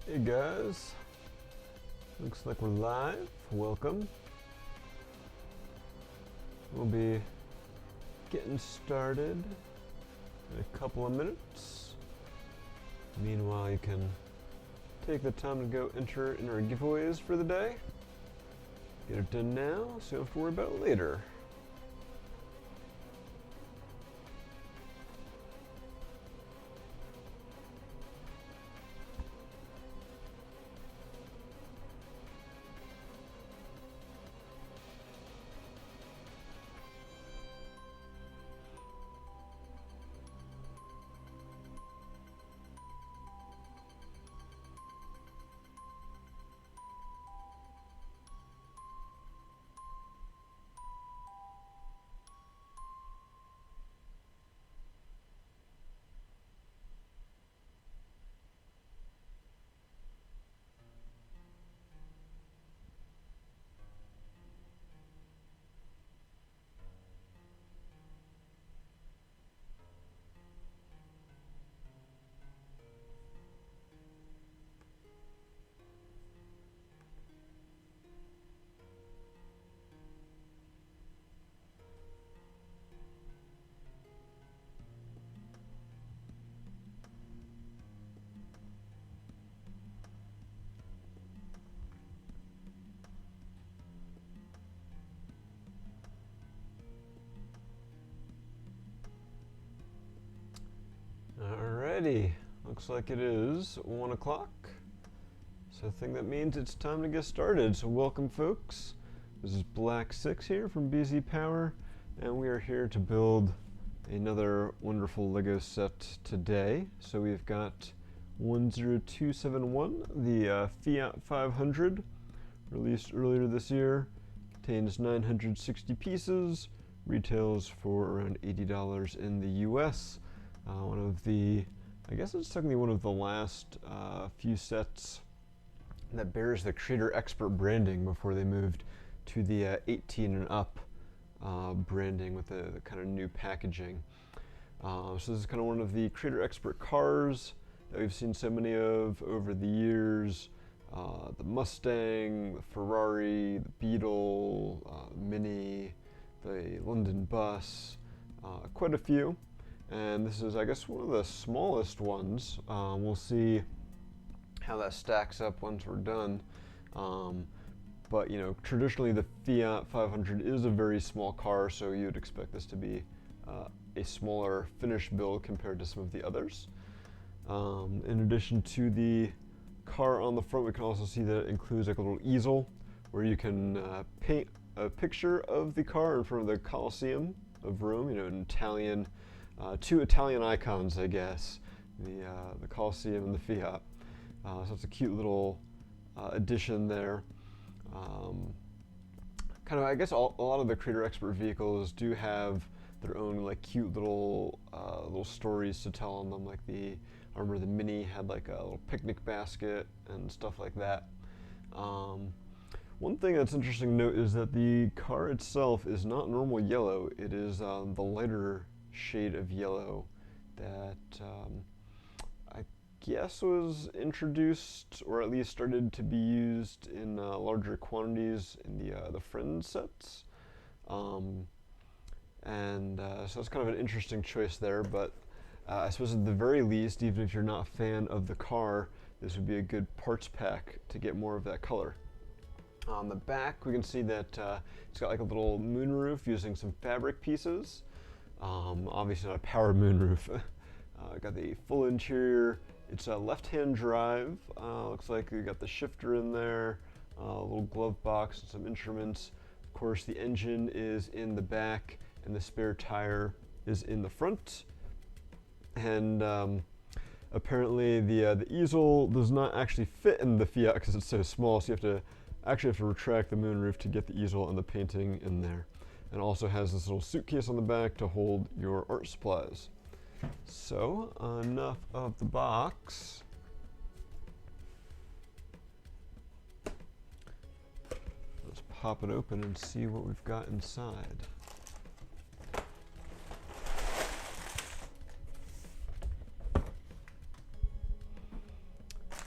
Hey guys, looks like we're live. Welcome. We'll be getting started in a couple of minutes. Meanwhile, you can take the time to go enter in our giveaways for the day. Get it done now so you don't have to worry about it later. Alrighty, looks like it is 1 o'clock. So I think that means it's time to get started. So welcome folks. This is Black 6 here from BZPower, and we are here to build another wonderful Lego set today. So we've got 10271, the Fiat 500, released earlier this year. Contains 960 pieces, retails for around $80 in the US. One of the, I guess it's technically one of the last few sets that bears the Creator Expert branding before they moved to the 18 and up branding with the kind of new packaging. So this is kind of one of the Creator Expert cars that we've seen so many of over the years. The Mustang, the Ferrari, the Beetle, Mini, the London Bus, quite a few. And this is, I guess, one of the smallest ones. We'll see how that stacks up once we're done. But, you know, traditionally the Fiat 500 is a very small car, so you'd expect this to be a smaller finished build compared to some of the others. In addition to the car on the front, we can also see that it includes like a little easel where you can paint a picture of the car in front of the Colosseum of Rome, you know, an Italian, two Italian icons, I guess, the Colosseum and the Fiat. So it's a cute little addition there. Kind of, I guess, a lot of the Creator Expert vehicles do have their own like cute little stories to tell on them. Like I remember the Mini had like a little picnic basket and stuff like that. One thing that's interesting to note is that the car itself is not normal yellow. It is the lighter shade of yellow that I guess was introduced, or at least started to be used in larger quantities in the Friends sets. So it's kind of an interesting choice there, but I suppose at the very least, even if you're not a fan of the car, this would be a good parts pack to get more of that color. On the back, we can see that it's got like a little moonroof using some fabric pieces. Obviously not a power moonroof. Got the full interior. It's a left-hand drive. Looks like we got the shifter in there, a little glove box and some instruments. Of course, the engine is in the back, and the spare tire is in the front. And apparently, the easel does not actually fit in the Fiat because it's so small. So you actually have to retract the moonroof to get the easel and the painting in there. And also has this little suitcase on the back to hold your art supplies. So, enough of the box. Let's pop it open and see what we've got inside.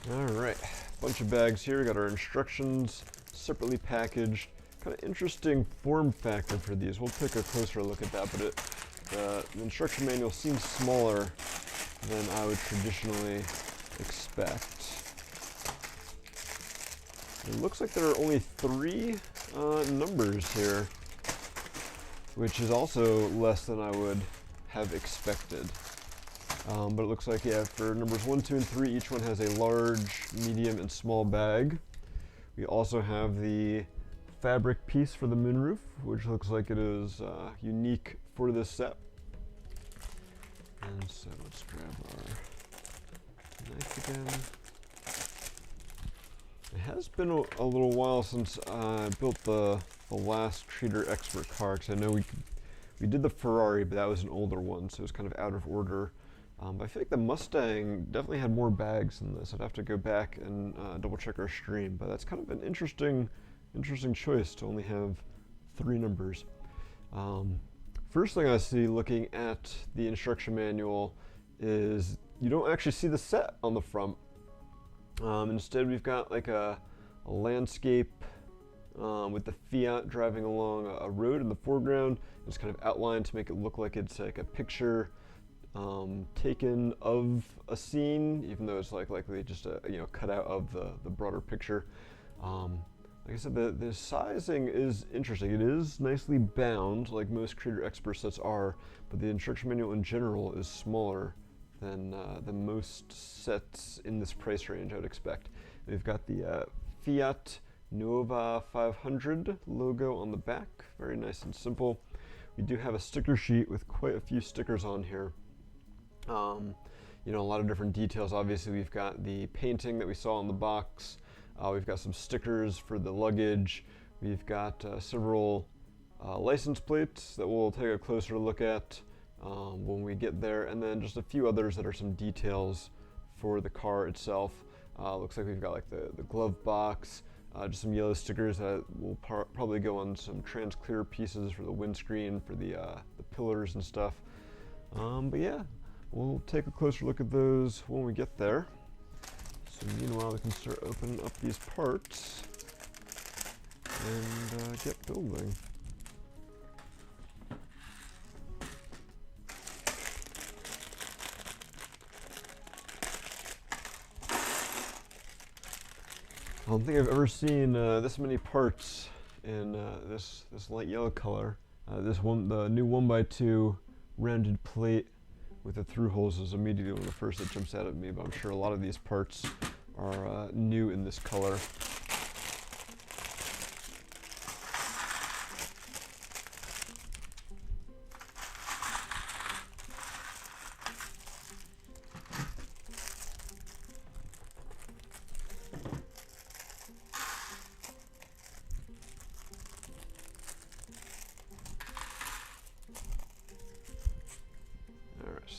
Alright, bunch of bags here. Got our instructions separately packaged. Kind of interesting form factor for these. We'll take a closer look at that, but the instruction manual seems smaller than I would traditionally expect. It looks like there are only 3 numbers here, which is also less than I would have expected. But it looks like, yeah, for numbers 1, 2, and 3, each one has a large, medium, and small bag. We also have the fabric piece for the moonroof, which looks like it is unique for this set. And so let's grab our knife again. It has been a little while since I built the last Treater Expert car, because I know we did the Ferrari, but that was an older one, so it was kind of out of order. But I feel like the Mustang definitely had more bags than this. I'd have to go back and double check our stream, but that's kind of an interesting choice to only have 3 numbers. First thing I see looking at the instruction manual is you don't actually see the set on the front. Instead, we've got like a landscape with the Fiat driving along a road in the foreground. It's kind of outlined to make it look like it's like a picture taken of a scene, even though it's likely just a cut out of the broader picture. Like I said, the sizing is interesting. It is nicely bound, like most Treater Expert sets are, but the instruction manual in general is smaller than most sets in this price range, I would expect. We've got the Fiat Nova 500 logo on the back, very nice and simple. We do have a sticker sheet with quite a few stickers on here. A lot of different details. Obviously, we've got the painting that we saw on the box. We've got some stickers for the luggage. We've got several license plates that we'll take a closer look at when we get there, and then just a few others that are some details for the car itself. Looks like we've got like the glove box, just some yellow stickers that will probably go on some trans clear pieces for the windscreen, for the pillars and stuff. But yeah, we'll take a closer look at those when we get there. So meanwhile, we can start opening up these parts and get building. I don't think I've ever seen this many parts in this light yellow color. The new 1x2 rounded plate with the through holes is immediately one of the first that jumps out at me, but I'm sure a lot of these parts are new in this color.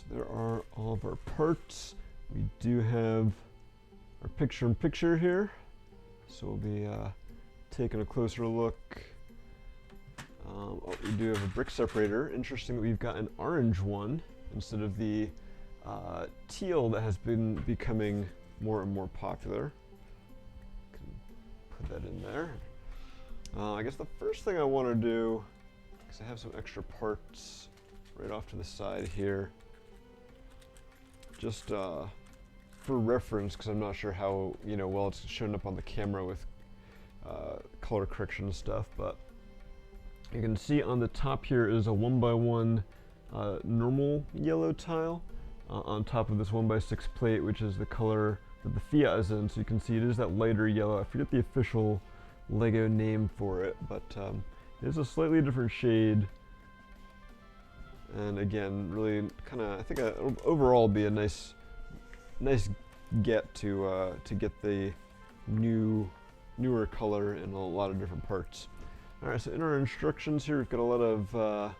There are all of our parts. We do have our picture-in-picture here, so we'll be taking a closer look. We do have a brick separator. Interesting that we've got an orange one instead of the teal that has been becoming more and more popular. Can put that in there. I guess the first thing I want to do, because I have some extra parts right off to the side here, just for reference, because I'm not sure how well it's shown up on the camera with color correction and stuff, but you can see on the top here is a 1x1 normal yellow tile on top of this 1x6 plate, which is the color that the Fiat is in. So you can see it is that lighter yellow. I forget the official Lego name for it, but it is a slightly different shade. And again, really kind of, I think it'll overall be a nice get to get the newer color in a lot of different parts. All right, so in our instructions here, we've got a lot of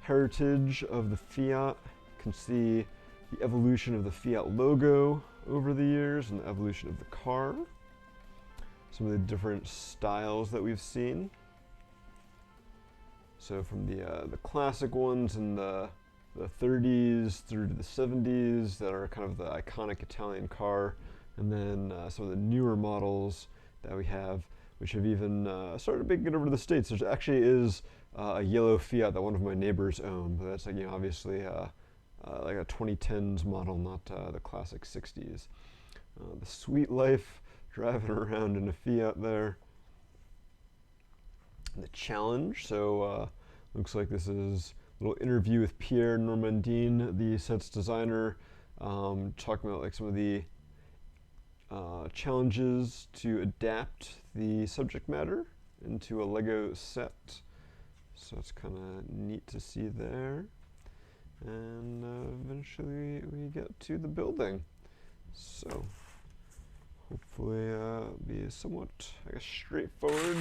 heritage of the Fiat. You can see the evolution of the Fiat logo over the years and the evolution of the car. Some of the different styles that we've seen. So from the classic ones in the 30s through to the 70s that are kind of the iconic Italian car, And then some of the newer models that we have, which have even started making it over to the States. There actually is a yellow Fiat that one of my neighbors own, but that's, like, you know, obviously like a 2010s model, not the classic 60s. The sweet life driving around in a Fiat there. The challenge, so looks like this is a little interview with Pierre Normandin, the set's designer, talking about like some of the challenges to adapt the subject matter into a Lego set. So it's kind of neat to see there. And eventually we get to the building. So hopefully be somewhat, I guess, straightforward.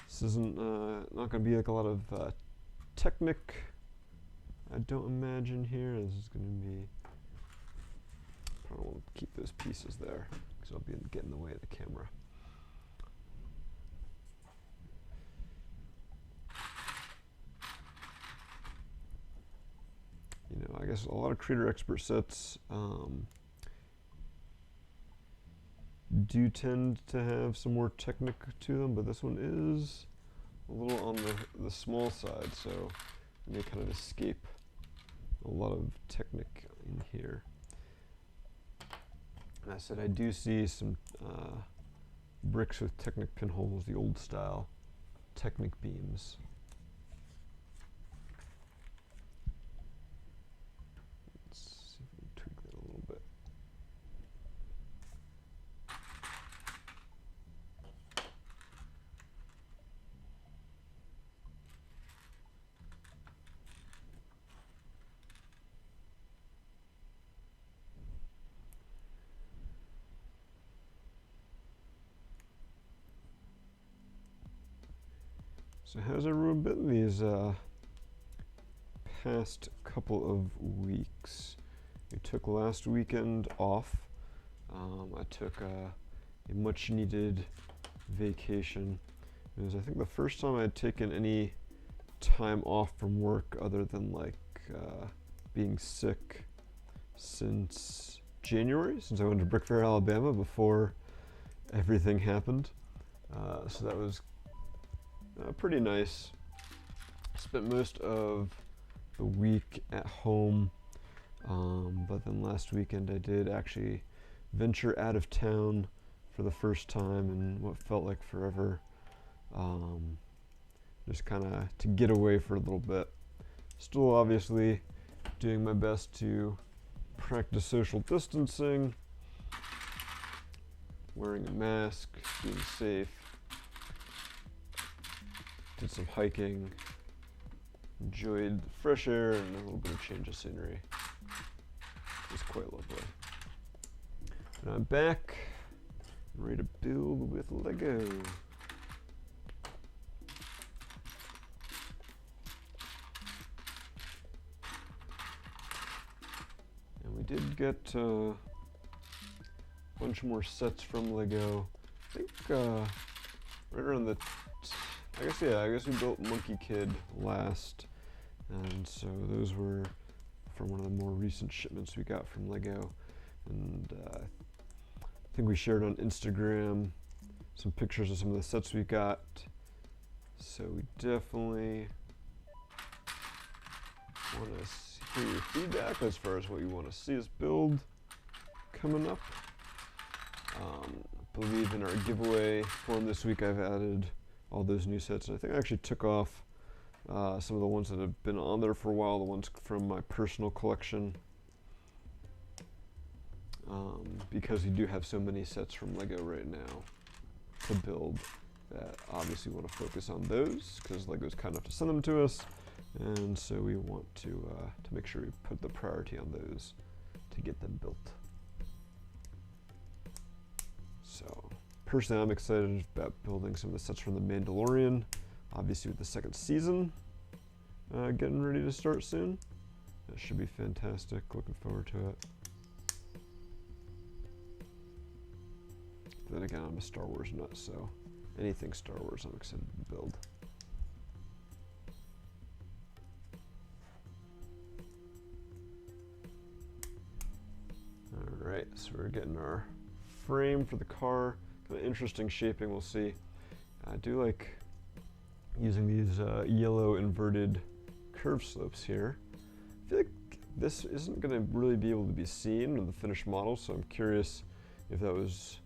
This isn't not going to be like a lot of Technic, I don't imagine here. This is going to be, probably won't keep those pieces there because I'll be getting in the way of the camera. You know, I guess a lot of Creator Expert sets do tend to have some more Technic to them, but this one is a little on the small side, so you may kind of escape a lot of Technic in here. And I said I do see some bricks with Technic pinholes, the old style Technic beams. Let's see if we can tweak that a little bit. So how's everyone been these past couple of weeks? We took last weekend off. I took a much needed vacation. It was, I think, the first time I had taken any time off from work other than like being sick since January, since I went to Brick Fair, Alabama before everything happened. So that was pretty nice. Spent most of the week at home, but then last weekend I did actually venture out of town for the first time in what felt like forever. Just kind of to get away for a little bit. Still obviously doing my best to practice social distancing, wearing a mask, being safe. Did some hiking, enjoyed the fresh air and a little bit of change of scenery. It was quite lovely. And I'm back, ready to build with Lego. And we did get a bunch more sets from Lego. I think right around the I guess we built Monkey Kid last, and so those were from one of the more recent shipments we got from Lego. And I think we shared on Instagram some pictures of some of the sets we got. So we definitely want to hear your feedback as far as what you want to see us build coming up. I believe in our giveaway form this week I've added all those new sets. And I think I actually took off some of the ones that have been on there for a while, the ones from my personal collection, because we do have so many sets from Lego right now to build that obviously want to focus on those because Lego's kind enough to send them to us, and so we want to make sure we put the priority on those to get them built. So personally, I'm excited about building some of the sets from The Mandalorian, obviously with the second season getting ready to start soon. That should be fantastic, looking forward to it. Then again, I'm a Star Wars nut, so anything Star Wars I'm excited to build. Alright. Alright, so we're getting our frame for the car. Kind of interesting shaping, we'll see. I do like using these yellow inverted curve slopes here. I feel like this isn't going to really be able to be seen with the finished model, so I'm curious if that was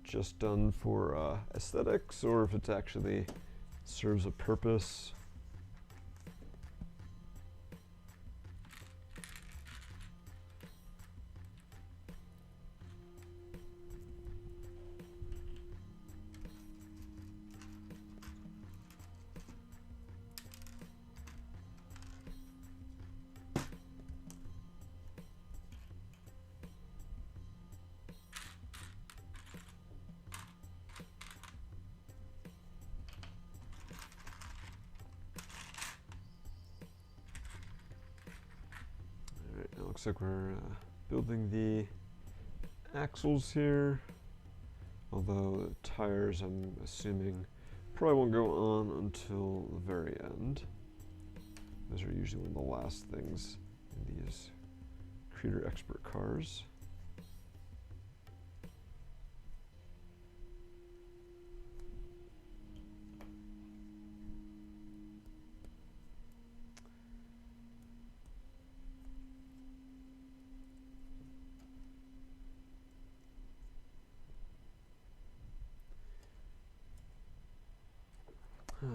just done for aesthetics or if it actually serves a purpose. Looks like we're building the axles here, although the tires, I'm assuming, probably won't go on until the very end. Those are usually one of the last things in these Creator Expert cars.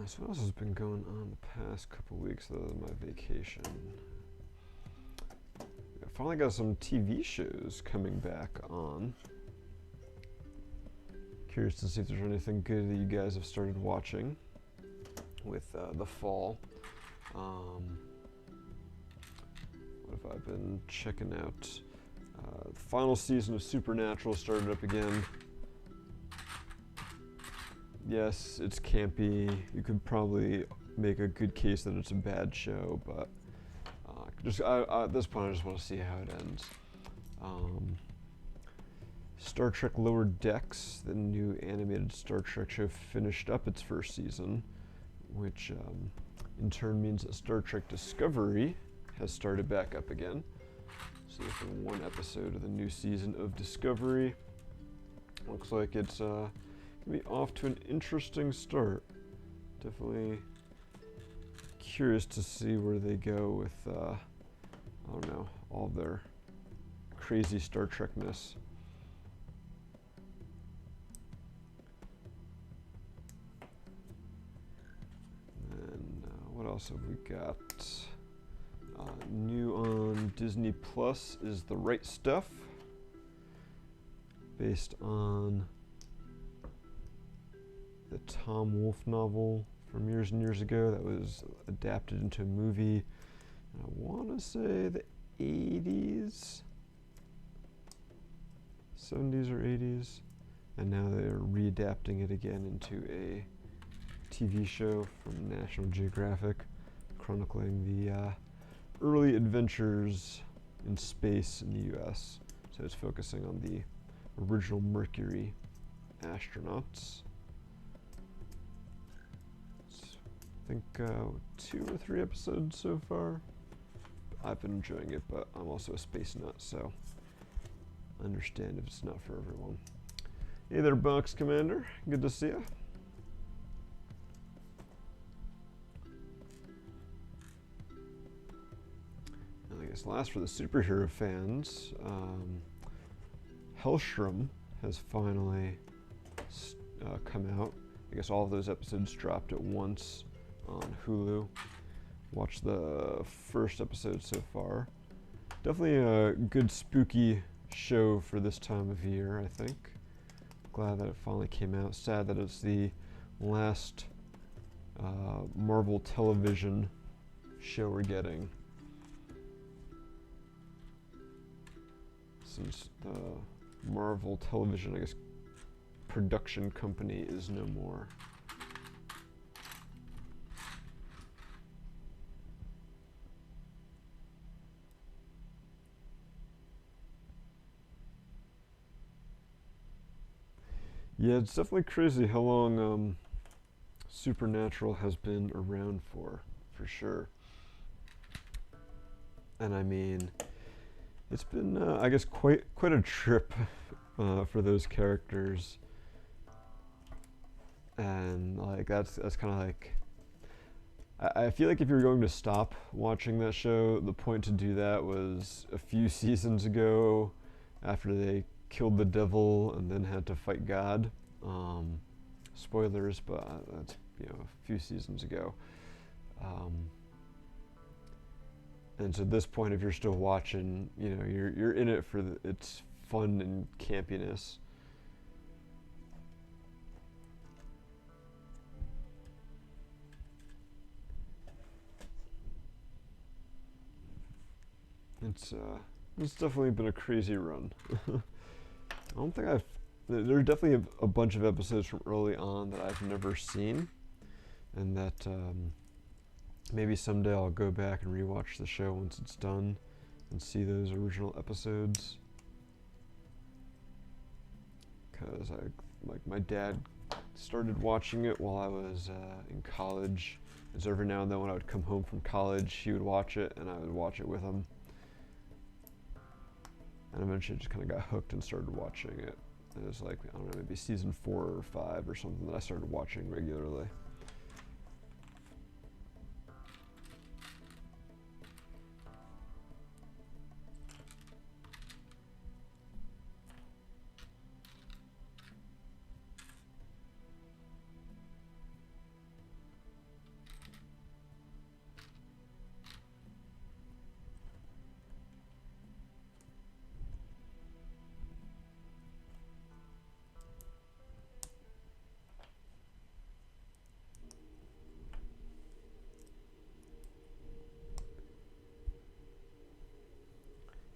So what else has been going on the past couple weeks other than my vacation? I finally got some TV shows coming back on. Curious to see if there's anything good that you guys have started watching with the fall. What have I been checking out? The final season of Supernatural started up again. Yes, it's campy. You could probably make a good case that it's a bad show, but at this point I just want to see how it ends. Star Trek Lower Decks, the new animated Star Trek show, finished up its first season, which in turn means that Star Trek Discovery has started back up again. So there's been one episode of the new season of Discovery. Looks like it's be off to an interesting start. Definitely curious to see where they go with, I don't know, all their crazy Star Trek-ness. And what else have we got? New on Disney Plus is The Right Stuff, based on the Tom Wolfe novel from years and years ago that was adapted into a movie, I want to say the 80s, 70s or 80s, and now they're readapting it again into a TV show from National Geographic, chronicling the early adventures in space in the US. So it's focusing on the original Mercury astronauts. I think 2 or 3 episodes so far. I've been enjoying it, but I'm also a space nut, so I understand if it's not for everyone. Hey there, Box Commander. Good to see you. And I guess last for the superhero fans, Hellstrom has finally come out. I guess all of those episodes dropped at once on Hulu. Watched the first episode so far. Definitely a good spooky show for this time of year, I think. Glad that it finally came out. Sad that it's the last Marvel television show we're getting, since the Marvel television, I guess, production company is no more. Yeah, it's definitely crazy how long Supernatural has been around for sure. And I mean, it's been, I guess, quite a trip for those characters, and like that's kind of like, I feel like if you're going to stop watching that show, the point to do that was a few seasons ago, after they killed the devil and then had to fight God. Spoilers, but that's, you know, a few seasons ago. And so at this point, if you're still watching, you know, you're in it for its fun and campiness. It's definitely been a crazy run. I don't think there are definitely a bunch of episodes from early on that I've never seen, and that maybe someday I'll go back and rewatch the show once it's done and see those original episodes. Because like my dad started watching it while I was in college, and so every now and then when I would come home from college, he would watch it and I would watch it with him. And eventually just kind of got hooked and started watching it. And it was like, I don't know, maybe season 4 or 5 or something that I started watching regularly.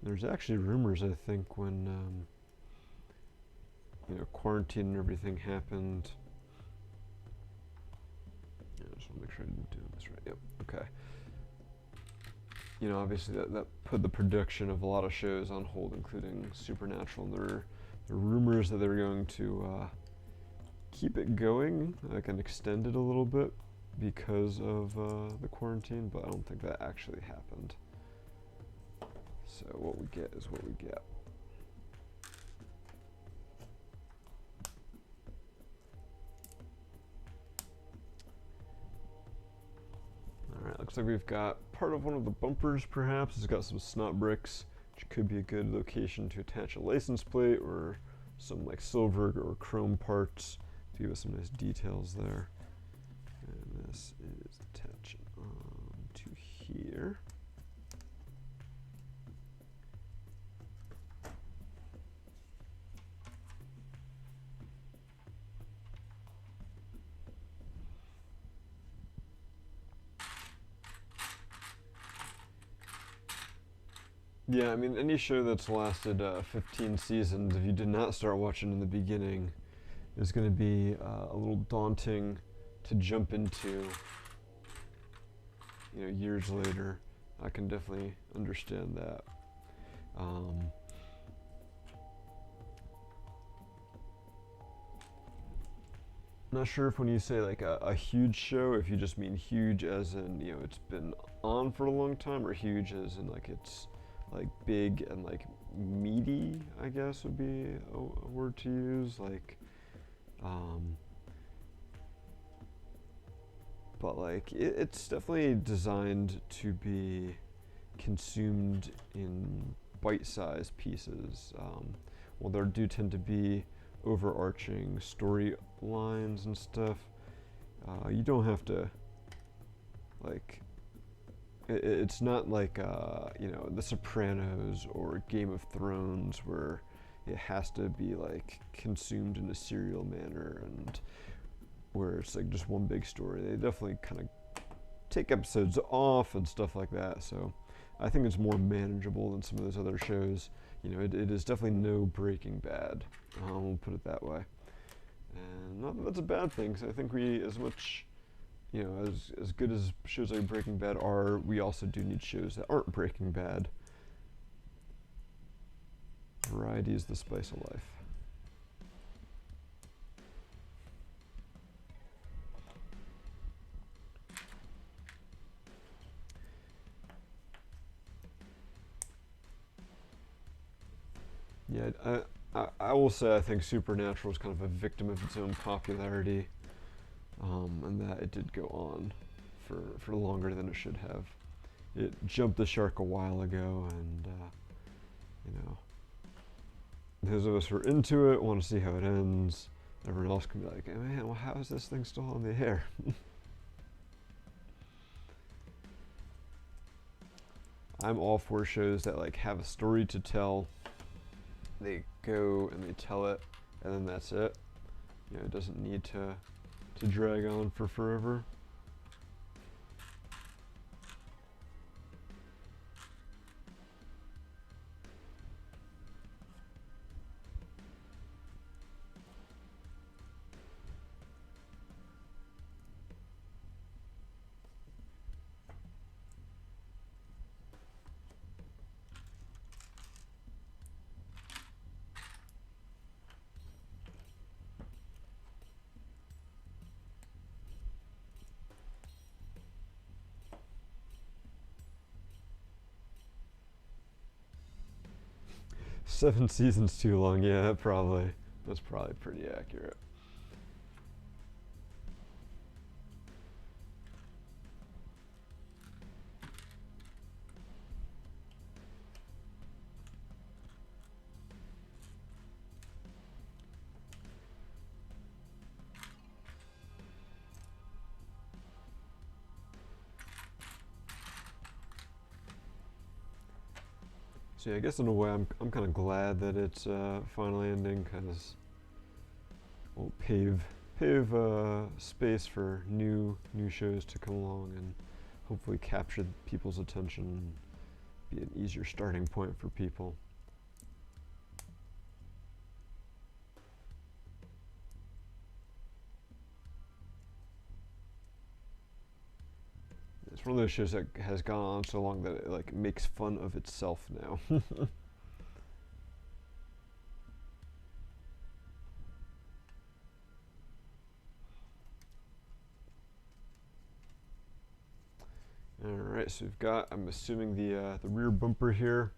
There's actually rumors, I think, when you know, quarantine and everything happened. Yeah, I just want to make sure I'm doing this right. Yep. Okay. You know, obviously that put the production of a lot of shows on hold, including Supernatural. And there are rumors that they're going to keep it going, like, and extend it a little bit because of the quarantine, but I don't think that actually happened. So what we get is what we get. Alright, looks like we've got part of one of the bumpers, perhaps. It's got some snot bricks, which could be a good location to attach a license plate, or some like silver or chrome parts to give us some nice details there. And this is attaching on to here. Yeah, I mean, any show that's lasted 15 seasons, if you did not start watching in the beginning, is going to be a little daunting to jump into, you know, years later. I can definitely understand that. Not sure if when you say like a huge show, if you just mean huge as in, you know, it's been on for a long time, or huge as in like it's like big and like meaty, I guess would be a word to use. Like, but like it's definitely designed to be consumed in bite-sized pieces. Well, there do tend to be overarching storylines and stuff. You don't have to, like, it's not like you know, The Sopranos or Game of Thrones, where it has to be like consumed in a serial manner and where it's like just one big story. They definitely kind of take episodes off and stuff like that, so I think it's more manageable than some of those other shows. You know, it is definitely no Breaking Bad, we'll put it that way. And not that that's a bad thing, because I think we, as much, you know, as good as shows like Breaking Bad are, we also do need shows that aren't Breaking Bad. Variety is the spice of life. I will say I think Supernatural is kind of a victim of its own popularity, and that it did go on for longer than it should have. It jumped the shark a while ago, and you know, those of us who are into it want to see how it ends. Everyone else can be like, hey, man, well, how is this thing still on the air? I'm all for shows that like have a story to tell. They go and they tell it, and then that's it. You know, it doesn't need to drag on for forever. Seven seasons too long, yeah, that's probably pretty accurate. So yeah, I guess in a way I'm kind of glad that it's finally ending, because we'll pave space for new shows to come along and hopefully capture people's attention and be an easier starting point for people. It's one of those shows that has gone on so long that it like makes fun of itself now. Alright, so we've got, I'm assuming the rear bumper here.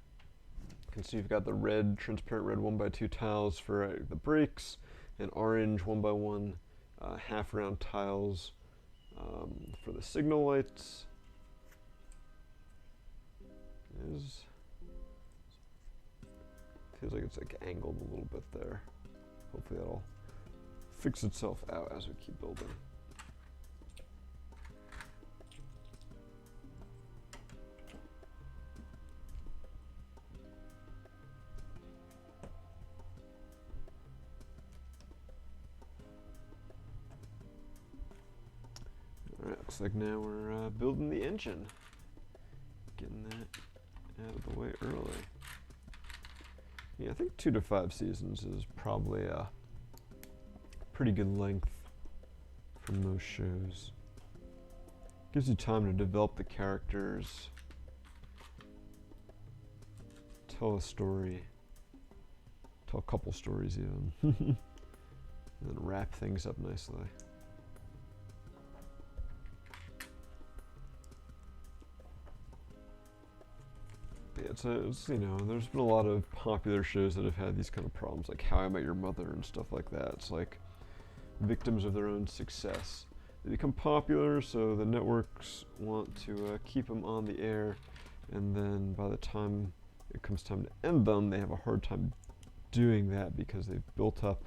You can see you've got the red, transparent red 1x2 tiles for the brakes, and orange 1x1 half round tiles for the signal lights. Feels like it's like angled a little bit there. Hopefully that'll fix itself out as we keep building. Alright, looks like now we're building the engine. Getting that out of the way early. Yeah, I think 2 to 5 seasons is probably a pretty good length for most shows. Gives you time to develop the characters, tell a story, tell a couple stories even, and then wrap things up nicely. It's, you know, there's been a lot of popular shows that have had these kind of problems, like How I Met Your Mother and stuff like that. It's like victims of their own success. They become popular, so the networks want to keep them on the air, and then by the time it comes time to end them, they have a hard time doing that because they've built up,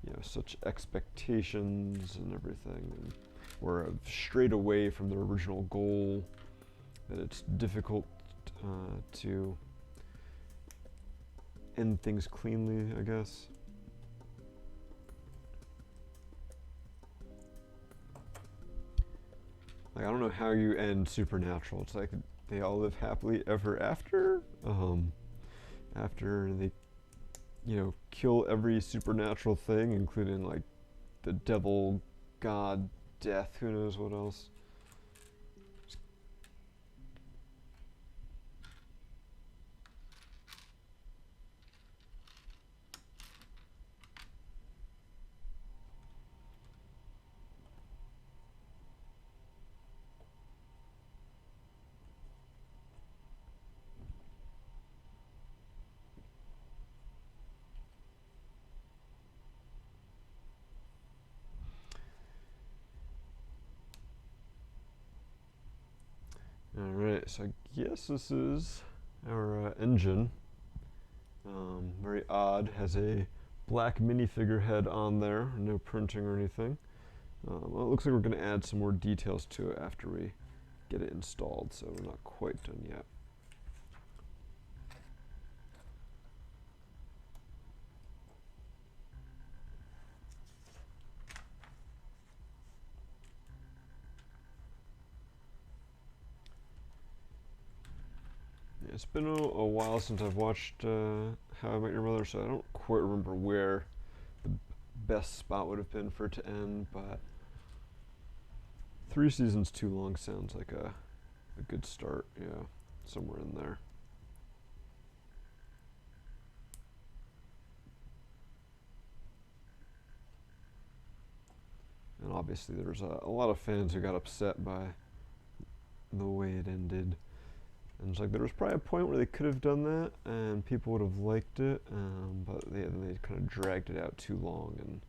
you know, such expectations and everything, and or strayed away from their original goal that it's difficult to end things cleanly, I guess. Like, I don't know how you end Supernatural. It's like they all live happily ever after. After they, you know, kill every supernatural thing, including like the devil, God, death, who knows what else. Alright, so I guess this is our engine. Very odd, has a black minifigure head on there, no printing or anything. Well, it looks like we're going to add some more details to it after we get it installed, so we're not quite done yet. It's been a while since I've watched How I Met Your Mother, so I don't quite remember where the best spot would have been for it to end, but 3 seasons too long sounds like a good start, yeah, somewhere in there. And obviously there's a lot of fans who got upset by the way it ended. And it's like there was probably a point where they could have done that and people would have liked it, but they kind of dragged it out too long and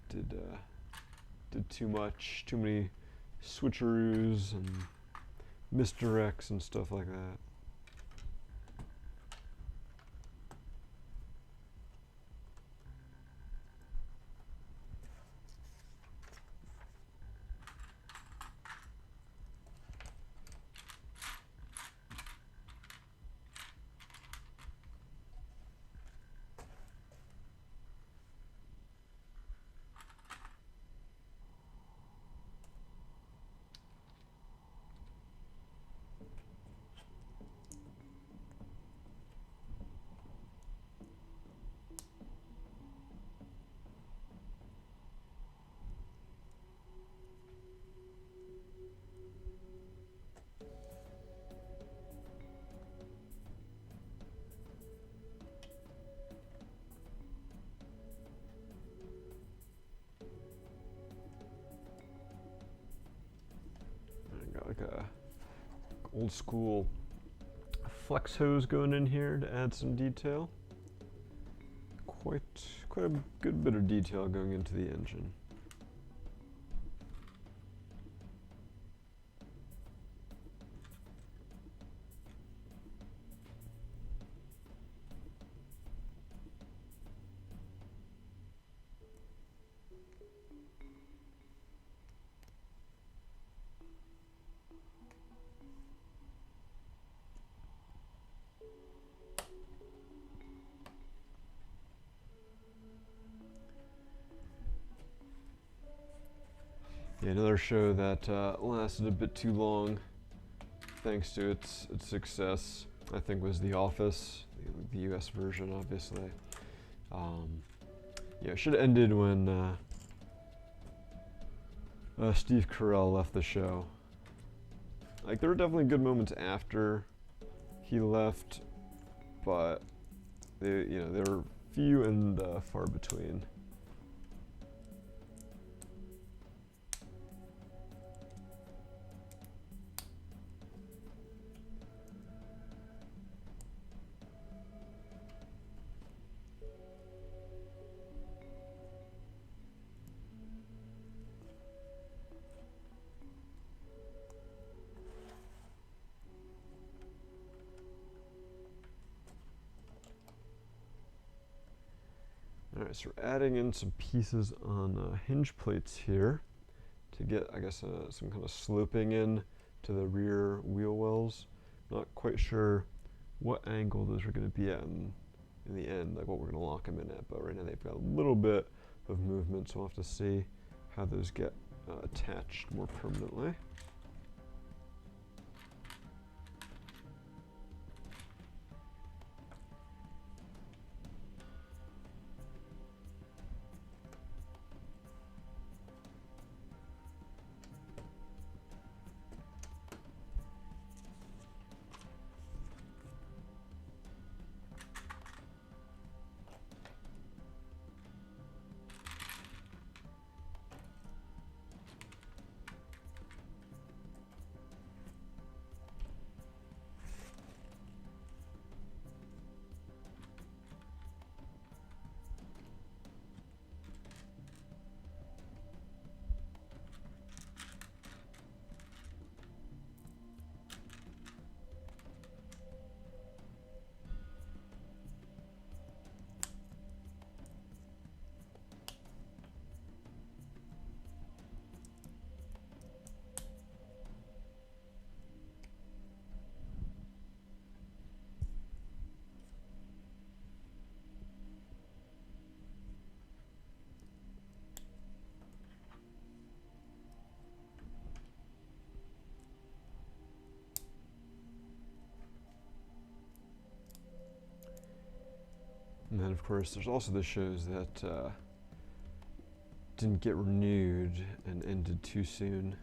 did too much, too many switcheroos and misdirects and stuff like that. Like a old school flex hose going in here to add some detail. Quite a good bit of detail going into the engine. Yeah, another show that lasted a bit too long, thanks to its success, I think, was The Office, the US version, obviously. Yeah, it should have ended when Steve Carell left the show. Like, there were definitely good moments after he left, but they were few and far between. Alright, so we're adding in some pieces on hinge plates here to get, I guess, some kind of sloping in to the rear wheel wells. Not quite sure what angle those are going to be at in the end, like what we're going to lock them in at, but right now they've got a little bit of movement, so we'll have to see how those get attached more permanently. of course, there's also the shows that didn't get renewed and ended too soon.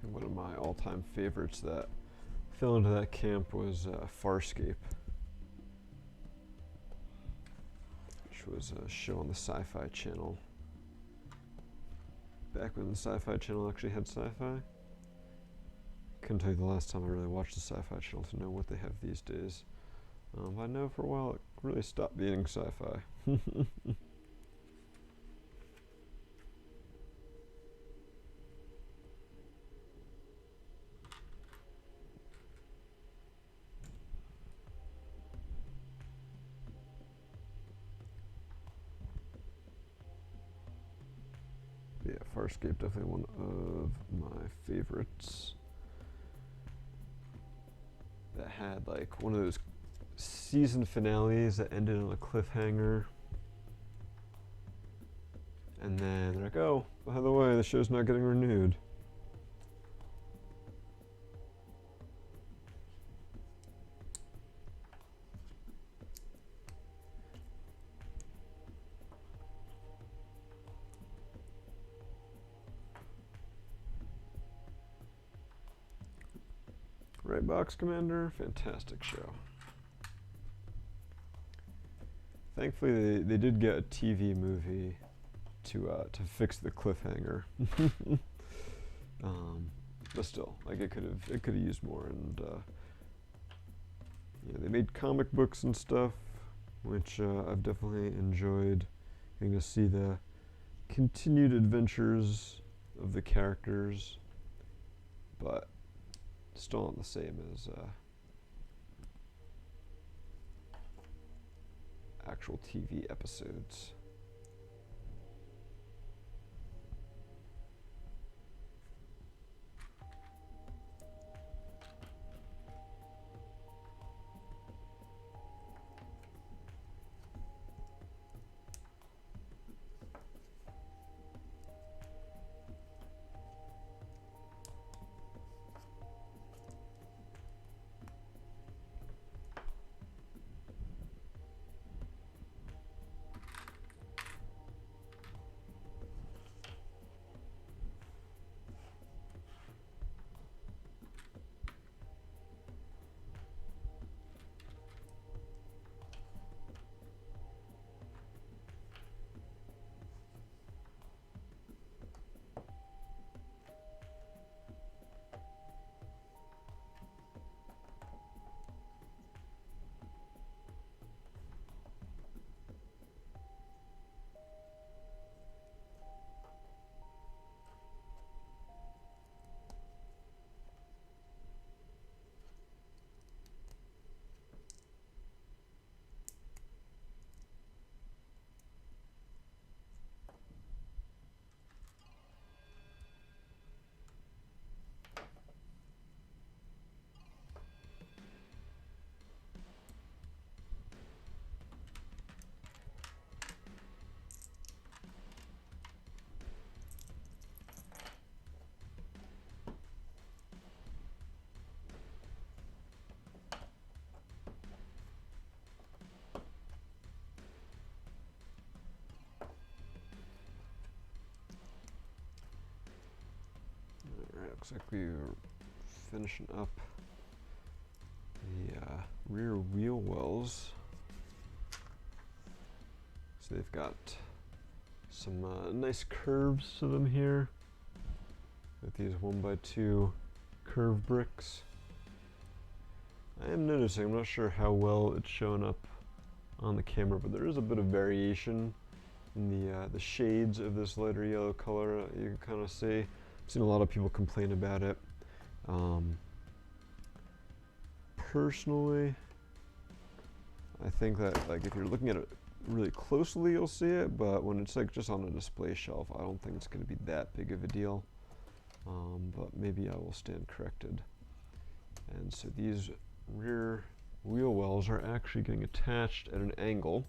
And one of my all-time favorites that fell into that camp was Farscape, which was a show on the Sci-Fi Channel. Back when the Sci-Fi Channel actually had sci-fi. Couldn't tell you the last time I really watched the Sci-Fi Channel to know what they have these days. But I know for a while it really stopped being sci-fi. Yeah, Farscape, definitely one of my favorites. That had like one of those season finales that ended on a cliffhanger. And then they're like, oh, by the way, the show's not getting renewed. Right, Box Commander, fantastic show. Thankfully, they did get a TV movie to fix the cliffhanger. But still, like it could have used more. And yeah, they made comic books and stuff, which I've definitely enjoyed. Getting to see the continued adventures of the characters, but still not the same as actual TV episodes. Looks like we're finishing up the rear wheel wells. So they've got some nice curves to them here with these 1x2 curve bricks. I am noticing, I'm not sure how well it's showing up on the camera, but there is a bit of variation in the shades of this lighter yellow color. You can kind of see. I've seen a lot of people complain about it. Personally, I think that like if you're looking at it really closely, you'll see it, but when it's like just on a display shelf, I don't think it's going to be that big of a deal. But maybe I will stand corrected. And so these rear wheel wells are actually getting attached at an angle.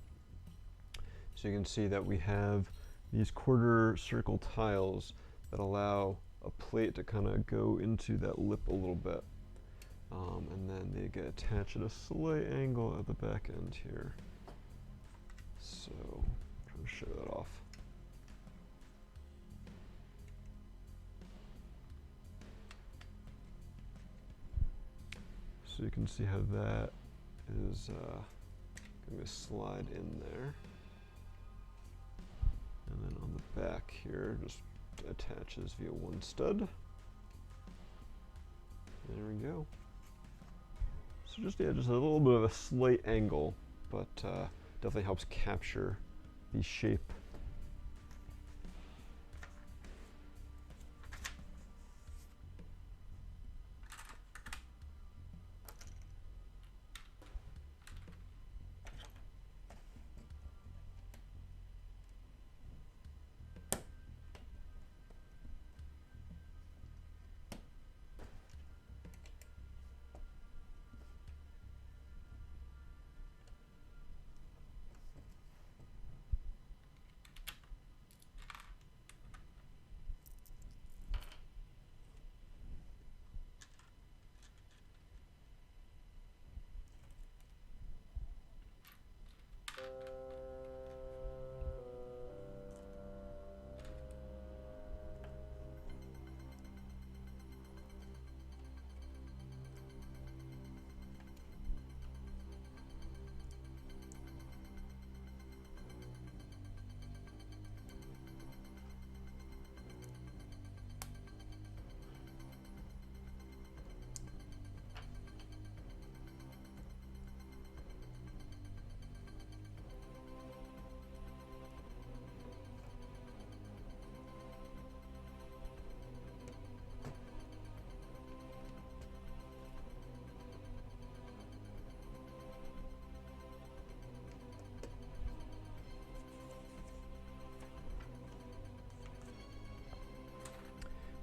So you can see that we have these quarter circle tiles that allow a plate to kind of go into that lip a little bit. And then they get attached at a slight angle at the back end here. So I'm trying to show that off. So you can see how that is going to slide in there. And then on the back here, just attaches via one stud. There we go. So just, yeah, just a little bit of a slight angle, but definitely helps capture the shape.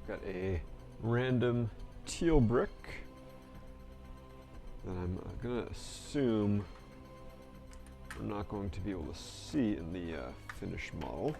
Got a random teal brick that I'm gonna assume we're not going to be able to see in the finished model.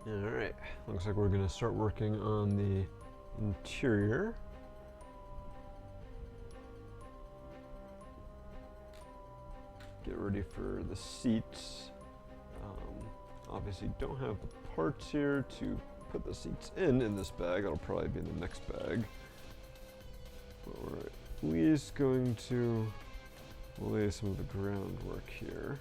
Alright, looks like we're going to start working on the interior. Get ready for the seats. Obviously don't have the parts here to put the seats in this bag. That'll probably be in the next bag. But we're at least going to lay some of the groundwork here.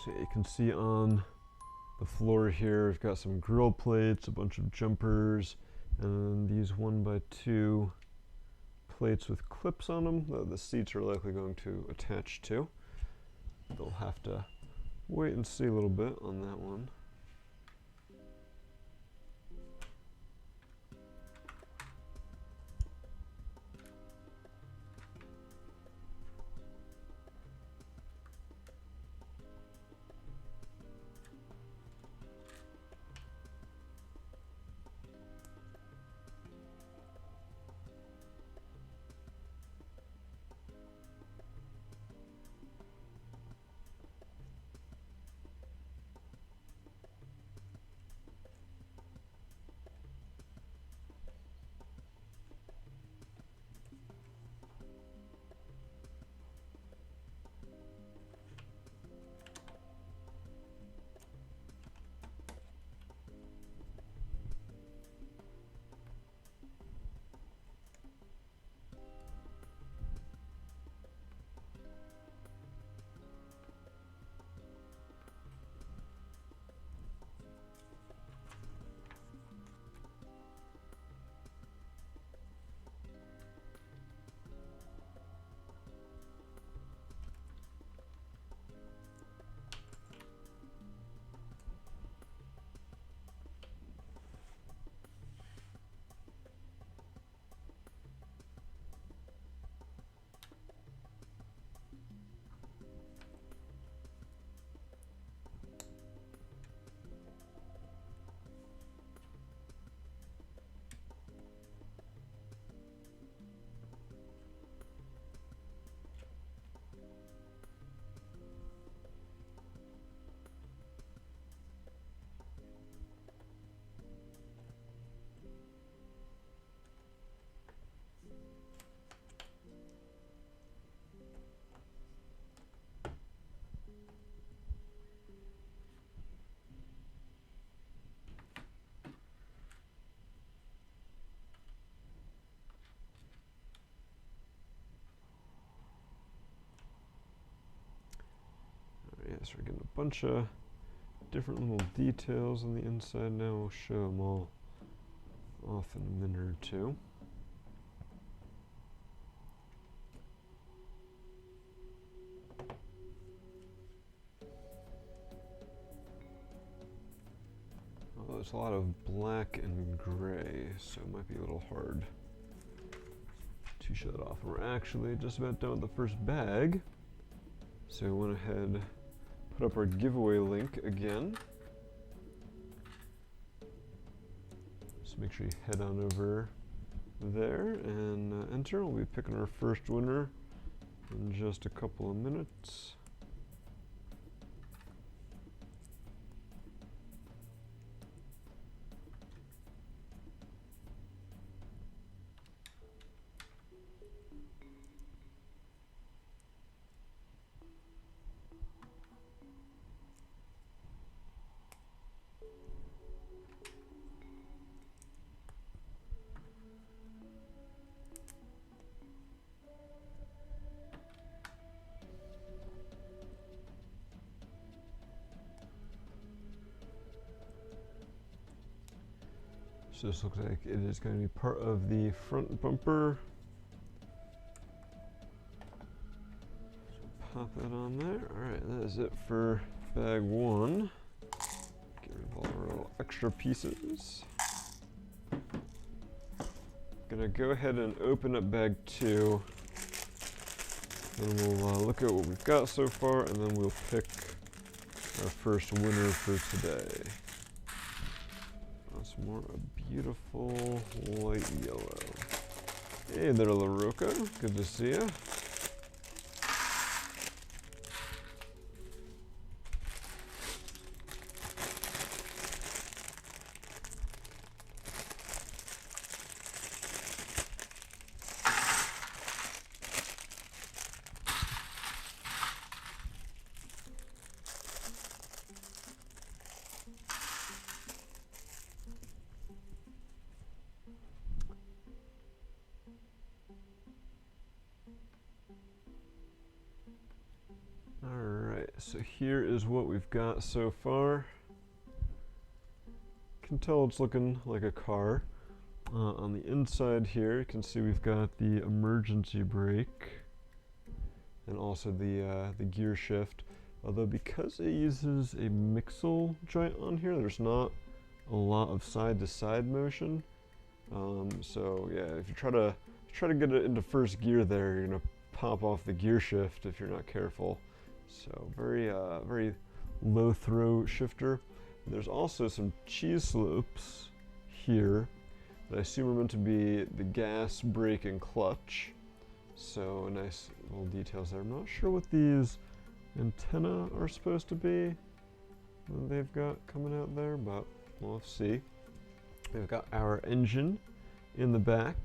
So you can see on the floor here, we've got some grill plates, a bunch of jumpers, and these 1x2 plates with clips on them that the seats are likely going to attach to. They'll have to wait and see a little bit on that one. So we're getting a bunch of different little details on the inside now. We'll show them all off in a minute or two. Oh, there's a lot of black and gray, so it might be a little hard to show that off. We're actually just about done with the first bag. So we went ahead, put up our giveaway link again. So make sure you head on over there and enter. We'll be picking our first winner in just a couple of minutes. So this looks like it is going to be part of the front bumper. So pop that on there. Alright, that is it for bag one. Get rid of all the little extra pieces. Gonna go ahead and open up bag two. Then we'll look at what we've got so far, and then we'll pick our first winner for today. That's more a beautiful light yellow. Hey there, LaRocca. Good to see you. so here is what we've got so far. Can tell it's looking like a car. On the inside here, you can see we've got the emergency brake and also the gear shift. Although because it uses a mixel joint on here, there's not a lot of side-to-side motion. So yeah, if you try to get it into first gear there, you're gonna pop off the gear shift if you're not careful. So very low throw shifter. And there's also some cheese slopes here that I assume are meant to be the gas, brake, and clutch. So nice little details there. I'm not sure what these antenna are supposed to be that they've got coming out there, but we'll see. We've got our engine in the back.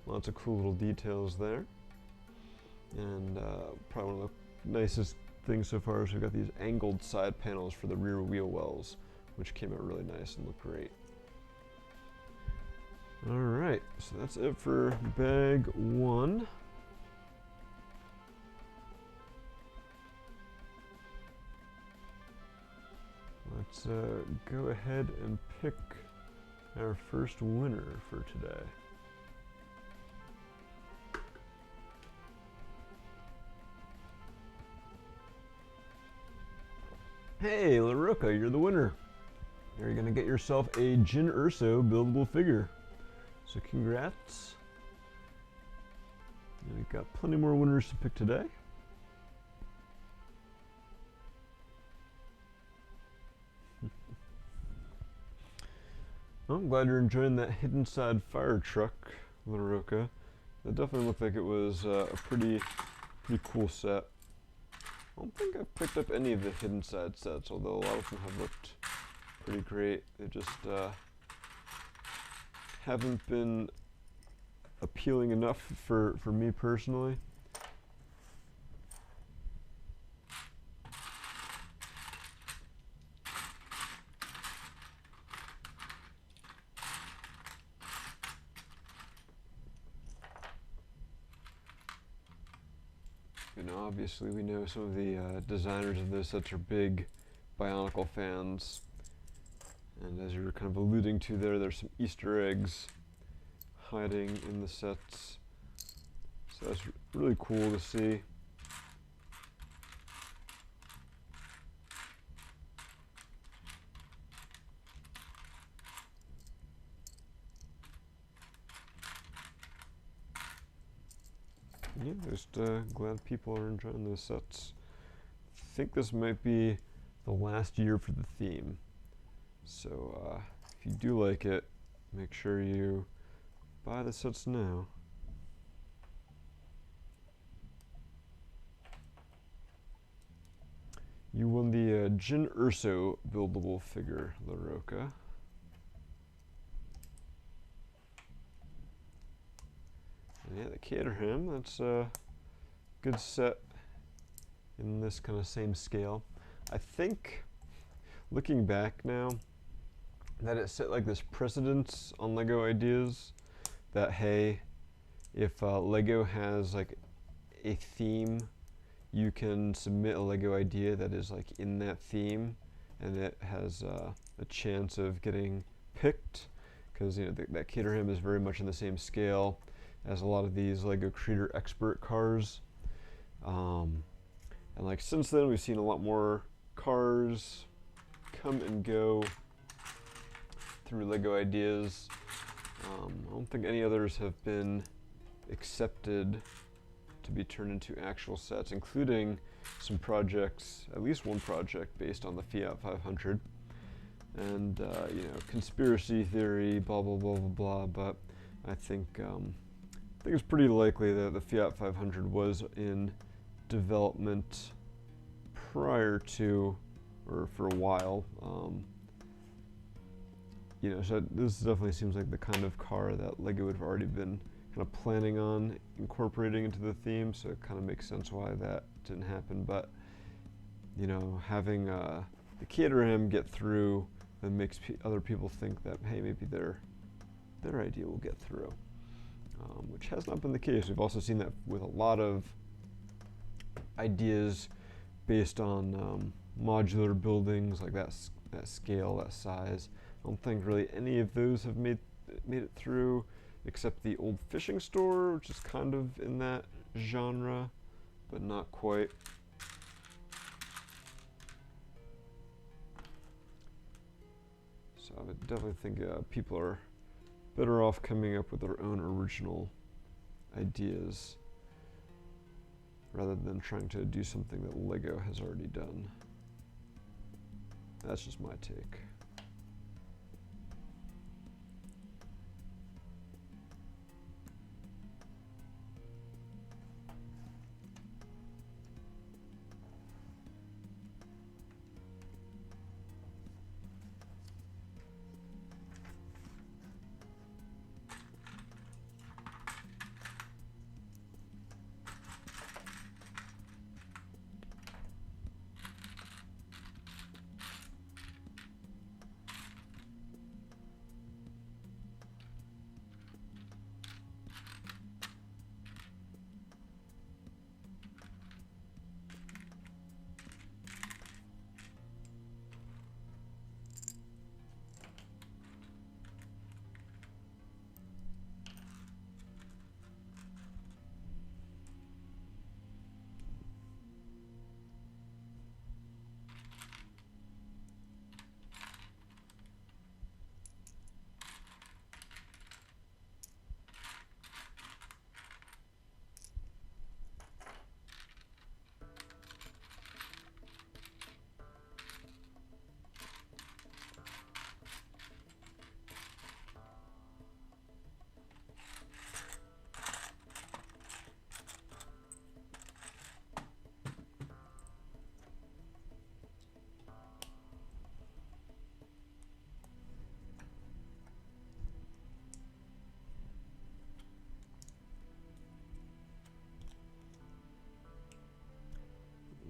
Lots of cool little details there. And probably one of the nicest things so far is we've got these angled side panels for the rear wheel wells, which came out really nice and look great. Alright, so that's it for bag one. Let's go ahead and pick our first winner for today. Hey, LaRocca, you're the winner. You're gonna get yourself a Jin Urso buildable figure. So congrats. And we've got plenty more winners to pick today. Well, I'm glad you're enjoying that hidden side fire truck, LaRocca. That definitely looked like it was a pretty cool set. I don't think I've picked up any of the hidden side sets, although a lot of them have looked pretty great. They just haven't been appealing enough for me personally. You know, obviously we know some of the designers of those sets are big Bionicle fans. And as you were kind of alluding to there, there's some Easter eggs hiding in the sets. So that's really cool to see. Yeah, just glad people are enjoying those sets. I think this might be the last year for the theme. So if you do like it, make sure you buy the sets now. You won the Jin Urso buildable figure, LaRocca. And yeah, the Caterham, that's a good set in this kind of same scale. I think, looking back now, that it set like this precedence on LEGO ideas that, hey, if LEGO has like a theme, you can submit a LEGO idea that is like in that theme, and it has a chance of getting picked, because you know that Caterham is very much in the same scale as a lot of these LEGO Creator Expert cars. And like since then, we've seen a lot more cars come and go through LEGO ideas. I don't think any others have been accepted to be turned into actual sets, including some projects, at least one project based on the Fiat 500. And you know, conspiracy theory, blah blah blah blah blah. But I think it's pretty likely that the Fiat 500 was in development prior to, or for a while. You know, so this definitely seems like the kind of car that LEGO would have already been kind of planning on incorporating into the theme, so it kind of makes sense why that didn't happen. But you know, having the Caterham get through then makes other people think that, hey, maybe their idea will get through, which has not been the case. We've also seen that with a lot of ideas based on modular buildings like that scale, that size. I don't think really any of those have made it through, except the old fishing store, which is kind of in that genre, but not quite. So I would definitely think people are better off coming up with their own original ideas rather than trying to do something that Lego has already done. That's just my take.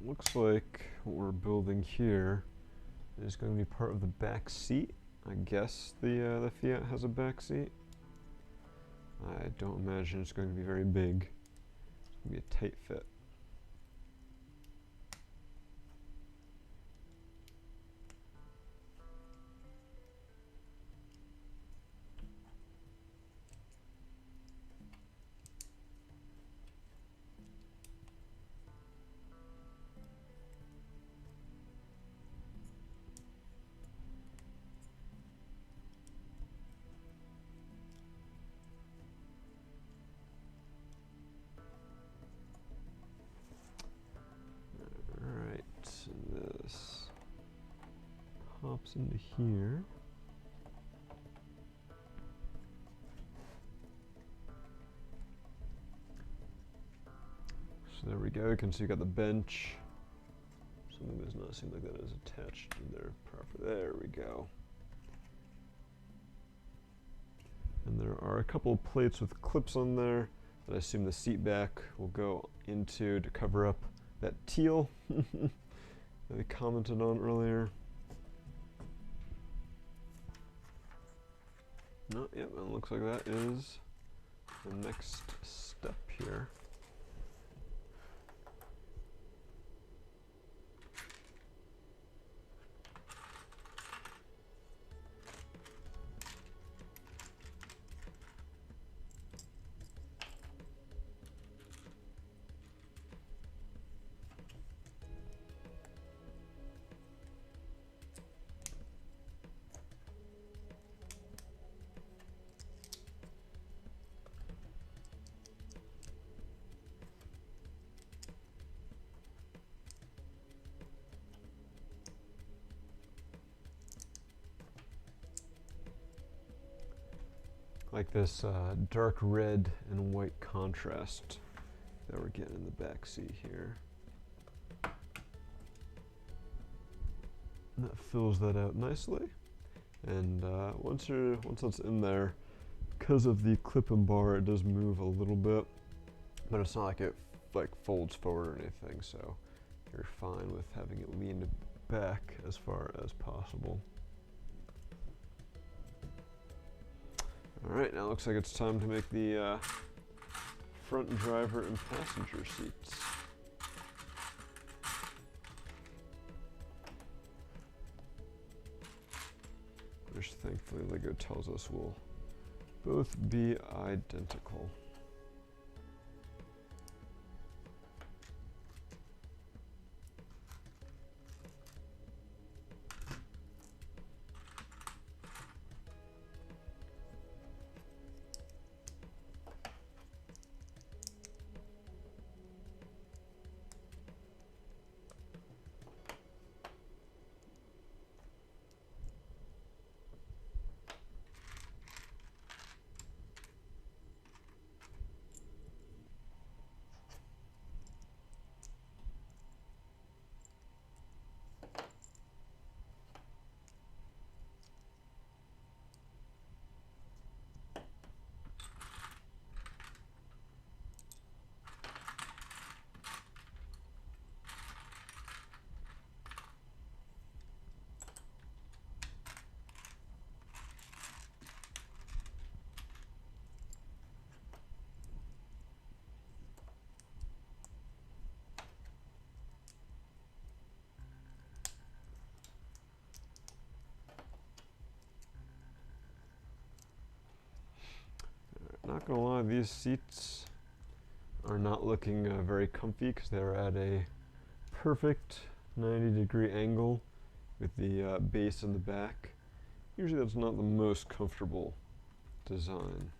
Looks like what we're building here is going to be part of the back seat. I guess the Fiat has a back seat. I don't imagine it's going to be very big. It's going to be a tight fit. This pops into here. So there we go. You can see you got the bench. Something does not seem like that is attached to there properly. There we go. And there are a couple of plates with clips on there that I assume the seat back will go into to cover up that teal that we commented on earlier. No, yep, it looks like that is the next step here. Like this dark red and white contrast that we're getting in the back seat here. And that fills that out nicely. And once that's in there, because of the clip and bar, it does move a little bit, but it's not like it folds forward or anything. So you're fine with having it leaned back as far as possible. All right, now it looks like it's time to make the front driver and passenger seats. which thankfully LEGO tells us will both be identical. Not gonna lie, these seats are not looking very comfy because they're at a perfect 90-degree angle with the base in the back. Usually that's not the most comfortable design.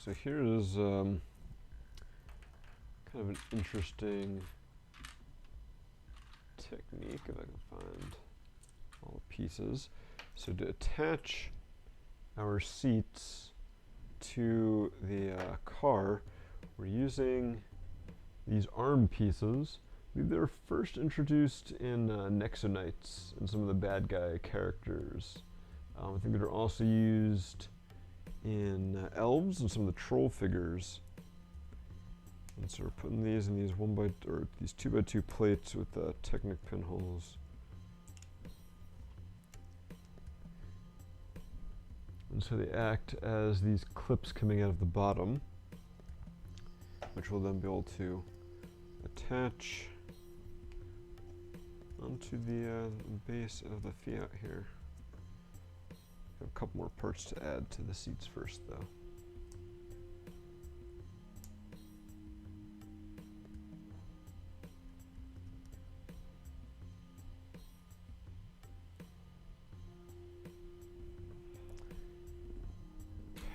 So here is kind of an interesting technique, if I can find all the pieces. So to attach our seats to the car, we're using these arm pieces. I believe they were first introduced in Nexonites and some of the bad guy characters. I think they're also used in elves and some of the troll figures. And so we're putting these in these 2x2 plates with Technic pinholes. And so they act as these clips coming out of the bottom, which we'll then be able to attach onto the base of the Fiat here. A couple more parts to add to the seats first, though.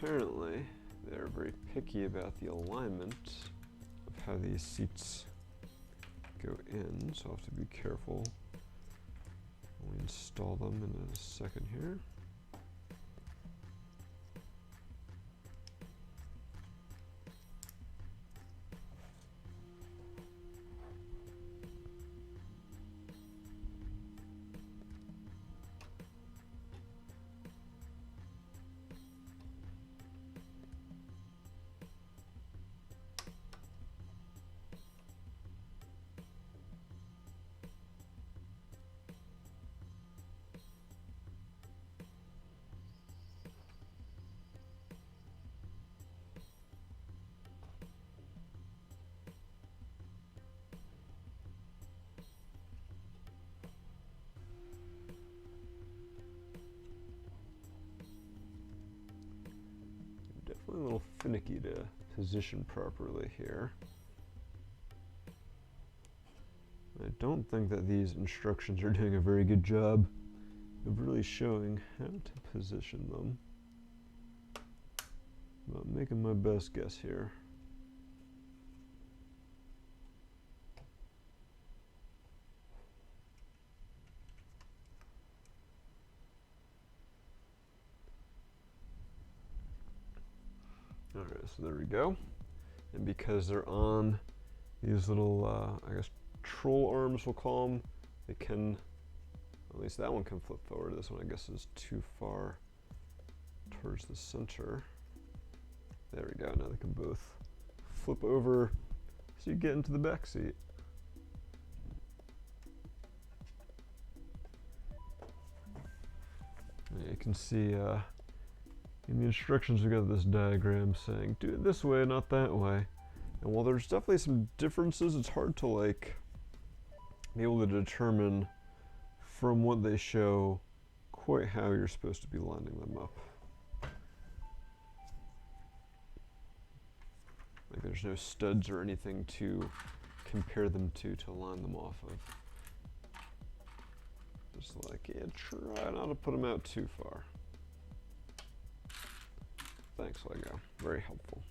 Apparently, they're very picky about the alignment of how these seats go in, so I'll have to be careful when we install them in a second here. Definitely a little finicky to position properly here. I don't think that these instructions are doing a very good job of really showing how to position them. But I'm making my best guess here. Alright, so there we go. And because they're on these little, I guess, troll arms, we'll call them, they can, at least that one can flip forward. This one, I guess, is too far towards the center. There we go. Now they can both flip over so you get into the back seat. And you can see in the instructions we got this diagram saying do it this way, not that way. And while there's definitely some differences, it's hard to like be able to determine from what they show quite how you're supposed to be lining them up. Like there's no studs or anything to compare them to line them off of. Just like, yeah, try not to put them out too far. Thanks, Lego. Very helpful.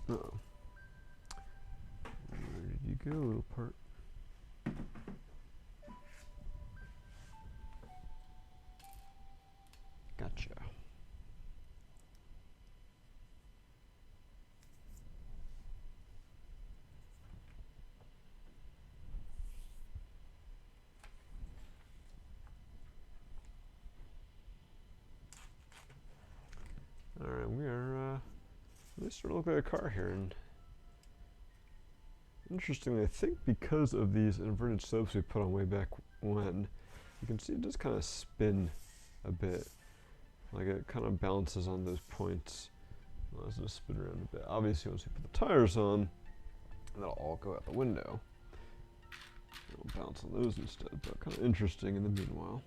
Uh-oh. Where did you go, little part? Gotcha. Alright, we are they sort of look like a car here, and interestingly, I think because of these inverted slopes we put on way back when, you can see it does kind of spin a bit. Like it kind of bounces on those points. Allows it to spin around a bit. Obviously, once we put the tires on, that'll all go out the window. It'll bounce on those instead, but kind of interesting in the meanwhile.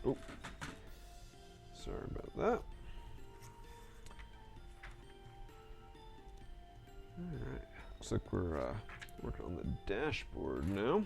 Oh, sorry about that. Alright, looks like we're working on the dashboard now.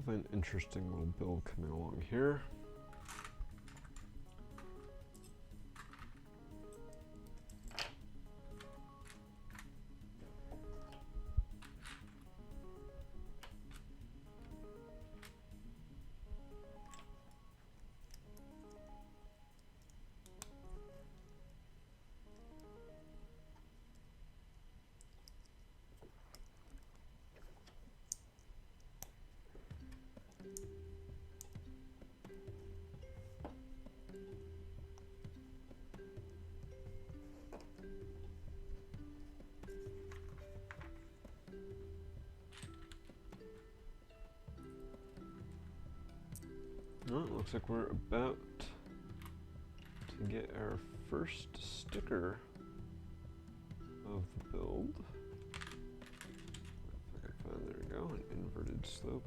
Definitely an interesting little build coming along here. Well, it looks like we're about to get our first sticker of the build. If I can find, there we go, an inverted slope.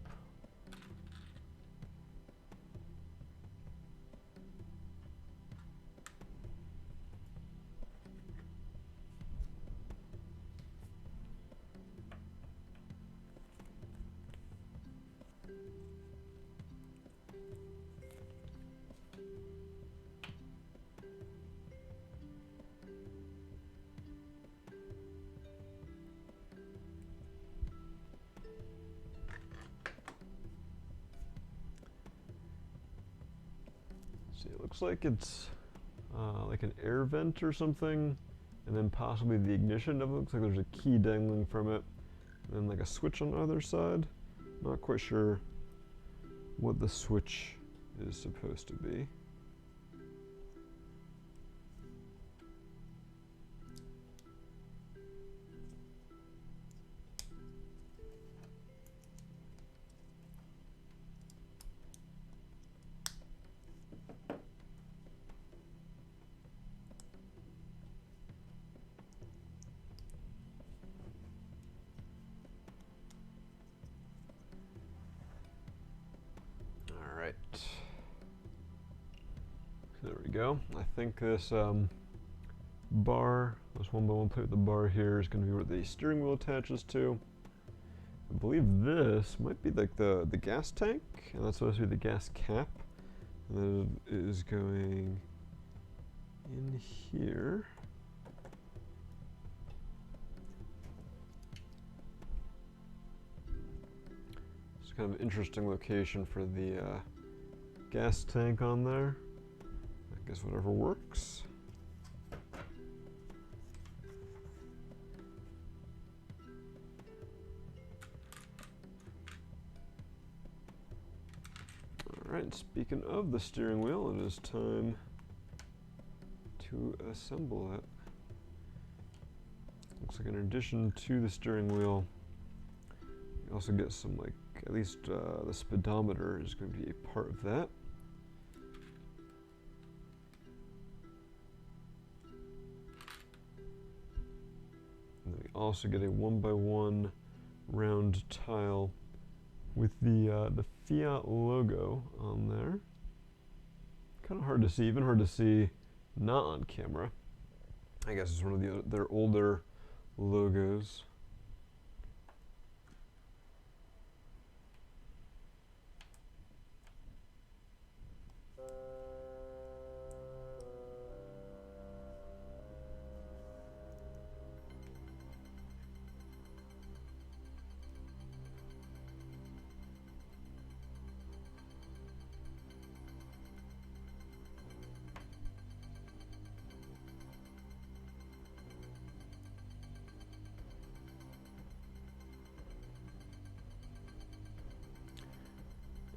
See, it looks like it's like an air vent or something, and then possibly the ignition of it. Looks like there's a key dangling from it, and then like a switch on the other side. Not quite sure what the switch is supposed to be. Alright. There we go. I think this bar, this 1x1 plate with the bar here, is going to be where the steering wheel attaches to. I believe this might be like the gas tank, and that's supposed to be the gas cap. And then it is going in here. It's kind of an interesting location for the gas tank on there. I guess whatever works. Alright, speaking of the steering wheel, it is time to assemble it. Looks like in addition to the steering wheel, you also get some, like, at least the speedometer is going to be a part of that. And then we also get a 1x1 round tile with the Fiat logo on there. Kind of hard to see, even hard to see not on camera. I guess it's one of their older logos.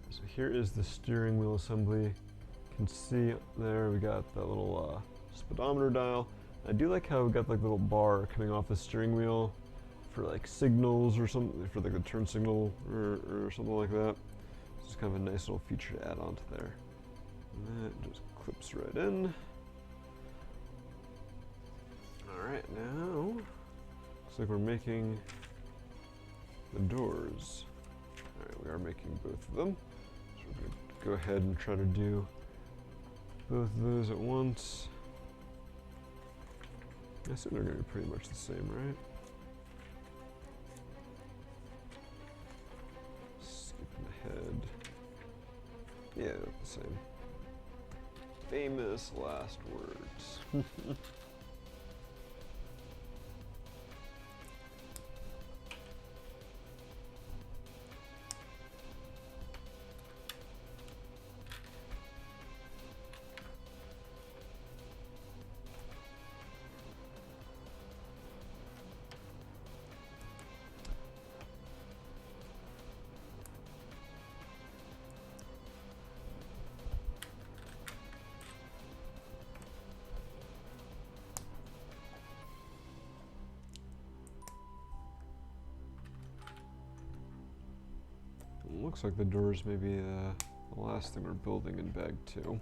So here is the steering wheel assembly. You can see there we got that little speedometer dial. I do like how we got like the little bar coming off the steering wheel for like signals or something, for like a turn signal or something like that. It's just kind of a nice little feature to add onto there. And that just clips right in. Alright, now looks like we're making the doors. Alright, we are making both of them. So we're going to go ahead and try to do both of those at once. I assume they're going to be pretty much the same, right? Skipping ahead. Same. Famous last words. Looks like the doors may be the last thing we're building in bag 2.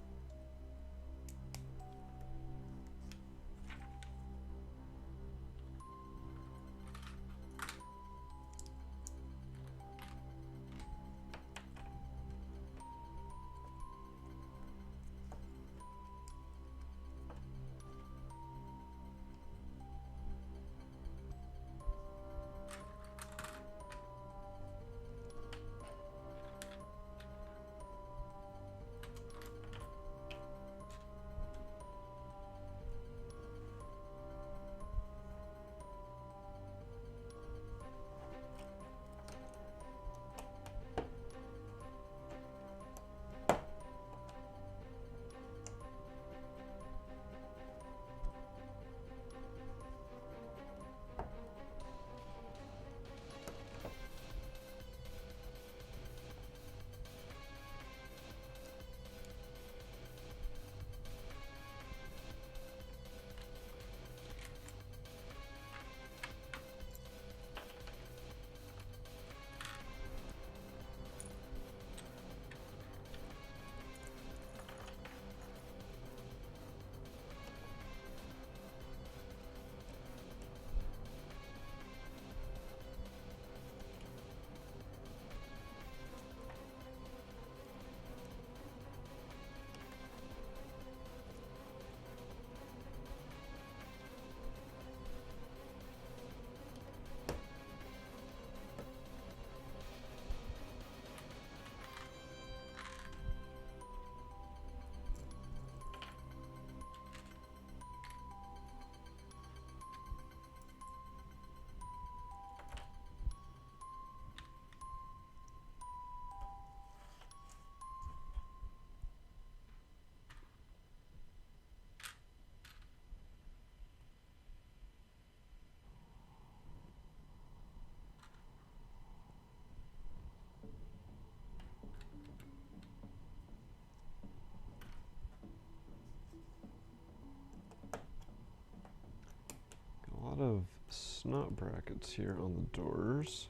A lot of snot brackets here on the doors.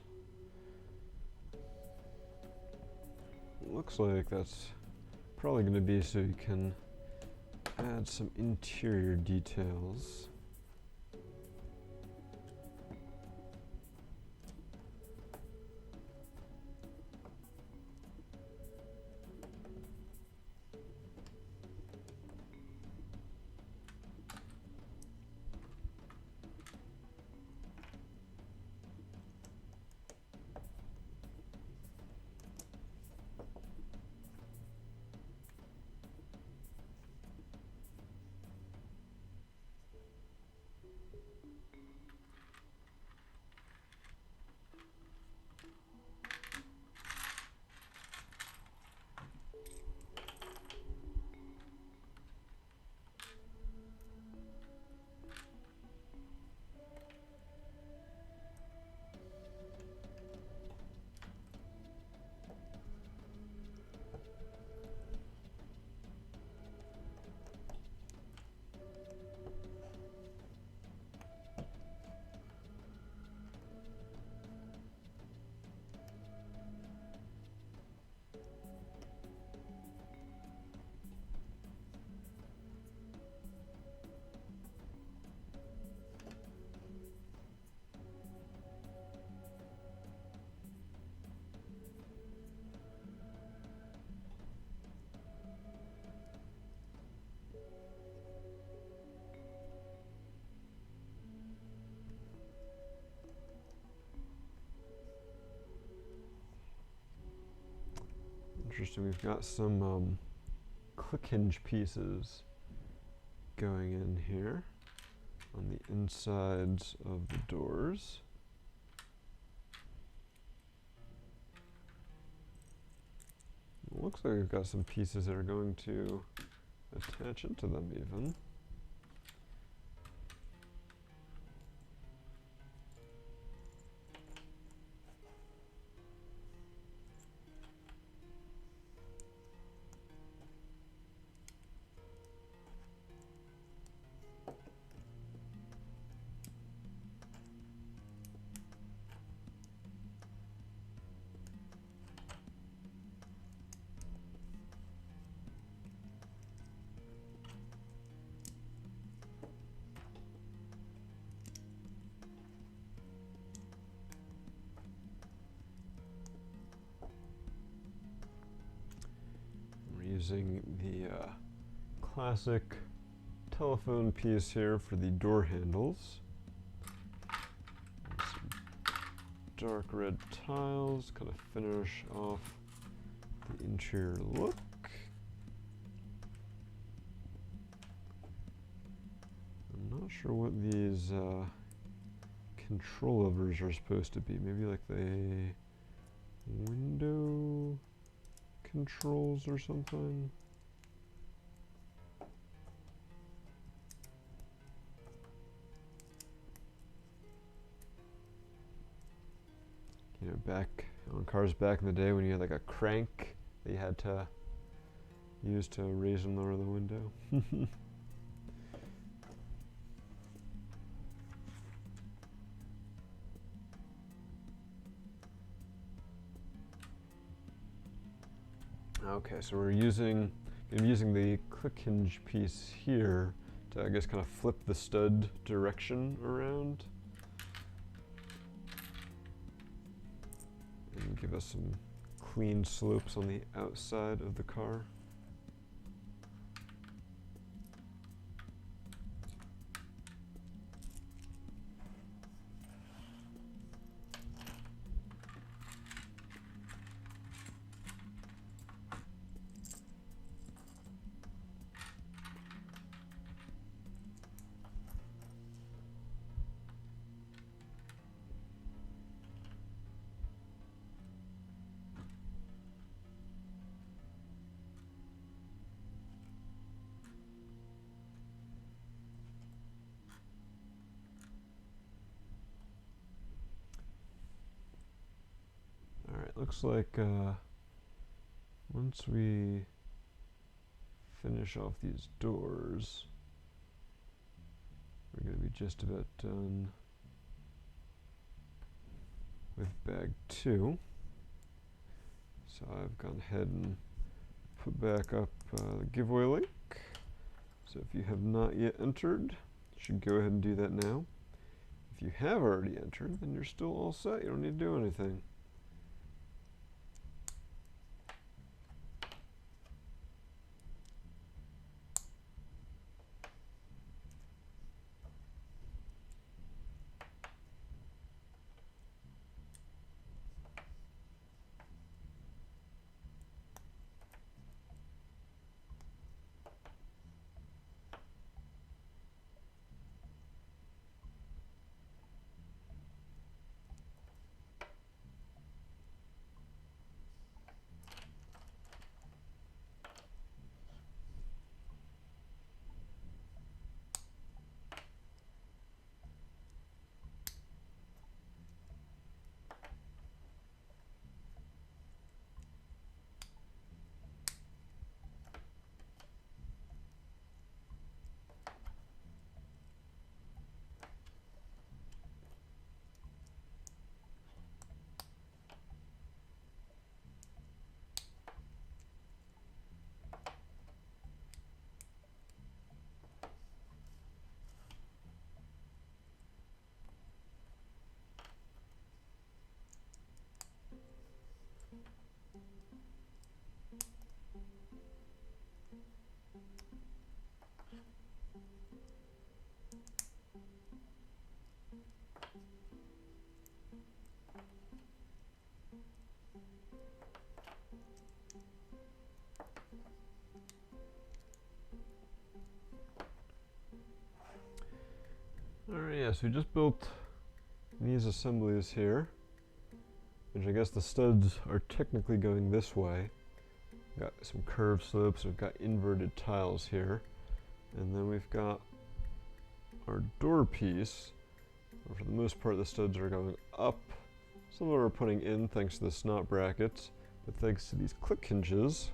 Looks like that's probably going to be so you can add some interior details. Interesting, we've got some click hinge pieces going in here on the insides of the doors. It looks like we've got some pieces that are going to attach into them even. Using the classic telephone piece here for the door handles. Some dark red tiles, kind of finish off the interior look. I'm not sure what these control levers are supposed to be. Maybe like the window controls or something. You know, back on cars back in the day when you had like a crank that you had to use to raise and lower the window. Okay, so we're using the click hinge piece here to, I guess, kind of flip the stud direction around and give us some clean slopes on the outside of the car. Looks like once we finish off these doors, we're going to be just about done with bag 2. So I've gone ahead and put back up the giveaway link. So if you have not yet entered, you should go ahead and do that now. If you have already entered, then you're still all set. You don't need to do anything. Alright, yeah, so we just built these assemblies here, which I guess the studs are technically going this way. Got some curved slopes, we've got inverted tiles here, and then we've got our door piece. For the most part, the studs are going up. Some of them are putting in thanks to the snot brackets, but thanks to these click hinges,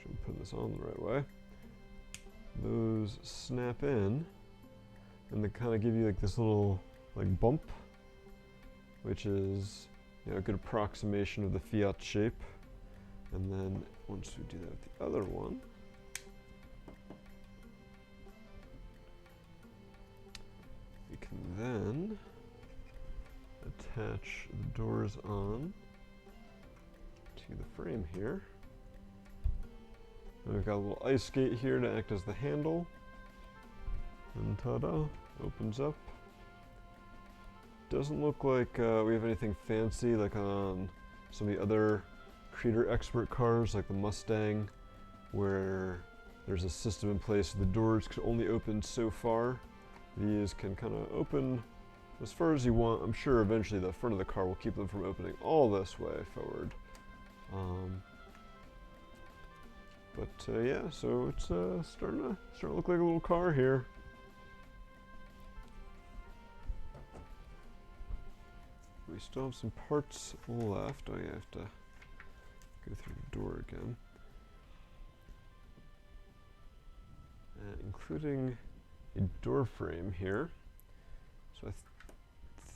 should put this on the right way, those snap in, and they kind of give you like this little like bump, which is, you know, a good approximation of the Fiat shape. And then once we do that with the other one, we can then attach the doors on to the frame here. And we've got a little ice gate here to act as the handle. And ta-da, opens up. Doesn't look like we have anything fancy like on some of the other Creator Expert cars like the Mustang, where there's a system in place the doors can only open so far. These can kind of open as far as you want. I'm sure eventually the front of the car will keep them from opening all this way forward. Yeah, so it's starting to look like a little car here. We still have some parts left. Oh yeah, I have to go through the door again. Including a door frame here. So I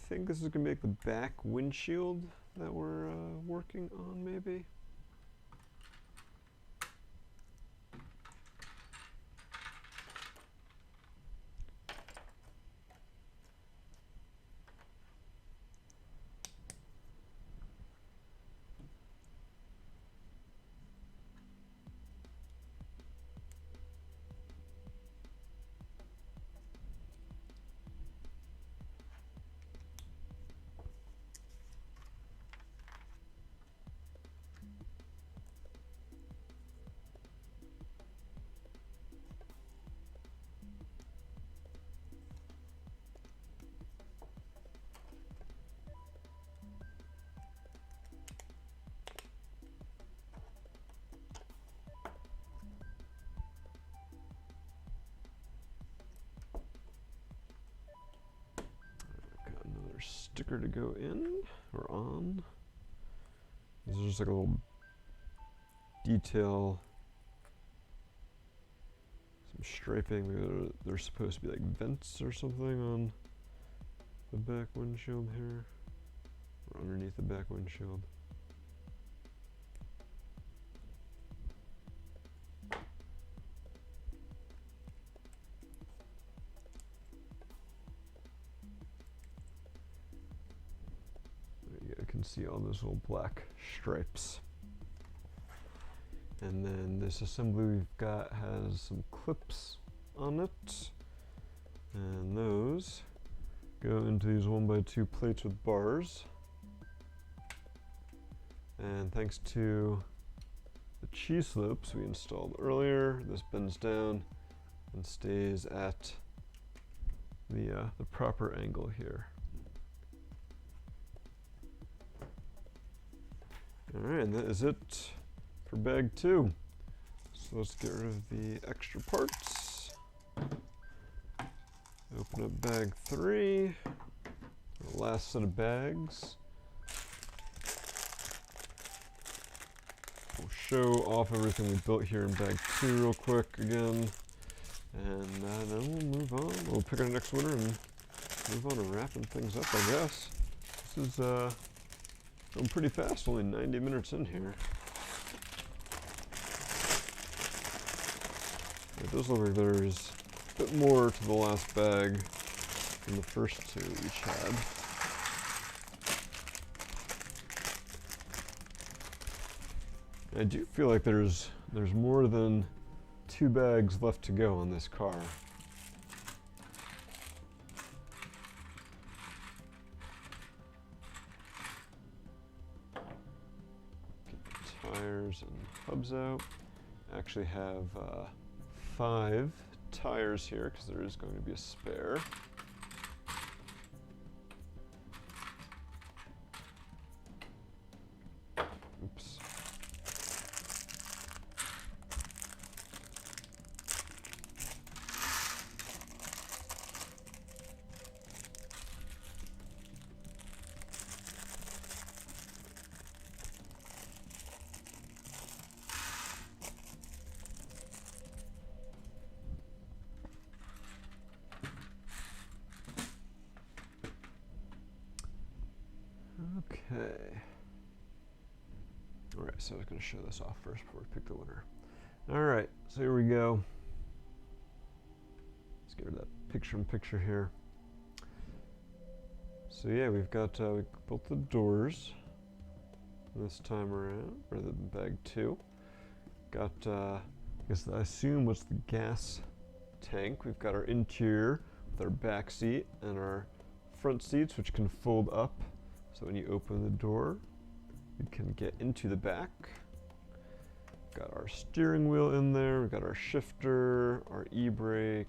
think this is going to be like the back windshield that we're working on, maybe. Sticker to go in or on. This is just like a little detail, some striping. There's supposed to be like vents or something on the back windshield here, or underneath the back windshield. See all those little black stripes. And then this assembly we've got has some clips on it, and those go into these 1x2 plates with bars. And thanks to the cheese slopes we installed earlier, this bends down and stays at the proper angle here. Alright, and that is it for bag 2. So let's get rid of the extra parts. Open up bag 3, the last set of bags. We'll show off everything we built here in bag 2 real quick again. And then we'll move on. We'll pick our next winner and move on to wrapping things up, I guess. This is going pretty fast, only 90 minutes in here. It does look like there's a bit more to the last bag than the first 2 each had. I do feel like there's more than 2 bags left to go on this car. Tires and hubs out. Actually have 5 tires here because there is going to be a spare. Oops. Okay. Alright, so I was going to show this off first before we pick the winner. Alright, so here we go. Let's get rid of that picture-in-picture here. So yeah, we've got, we built the doors this time around, rather than bag 2. Got, I guess I assume what's the gas tank. We've got our interior with our back seat and our front seats, which can fold up. So when you open the door, you can get into the back. Got our steering wheel in there, we've got our shifter, our e-brake.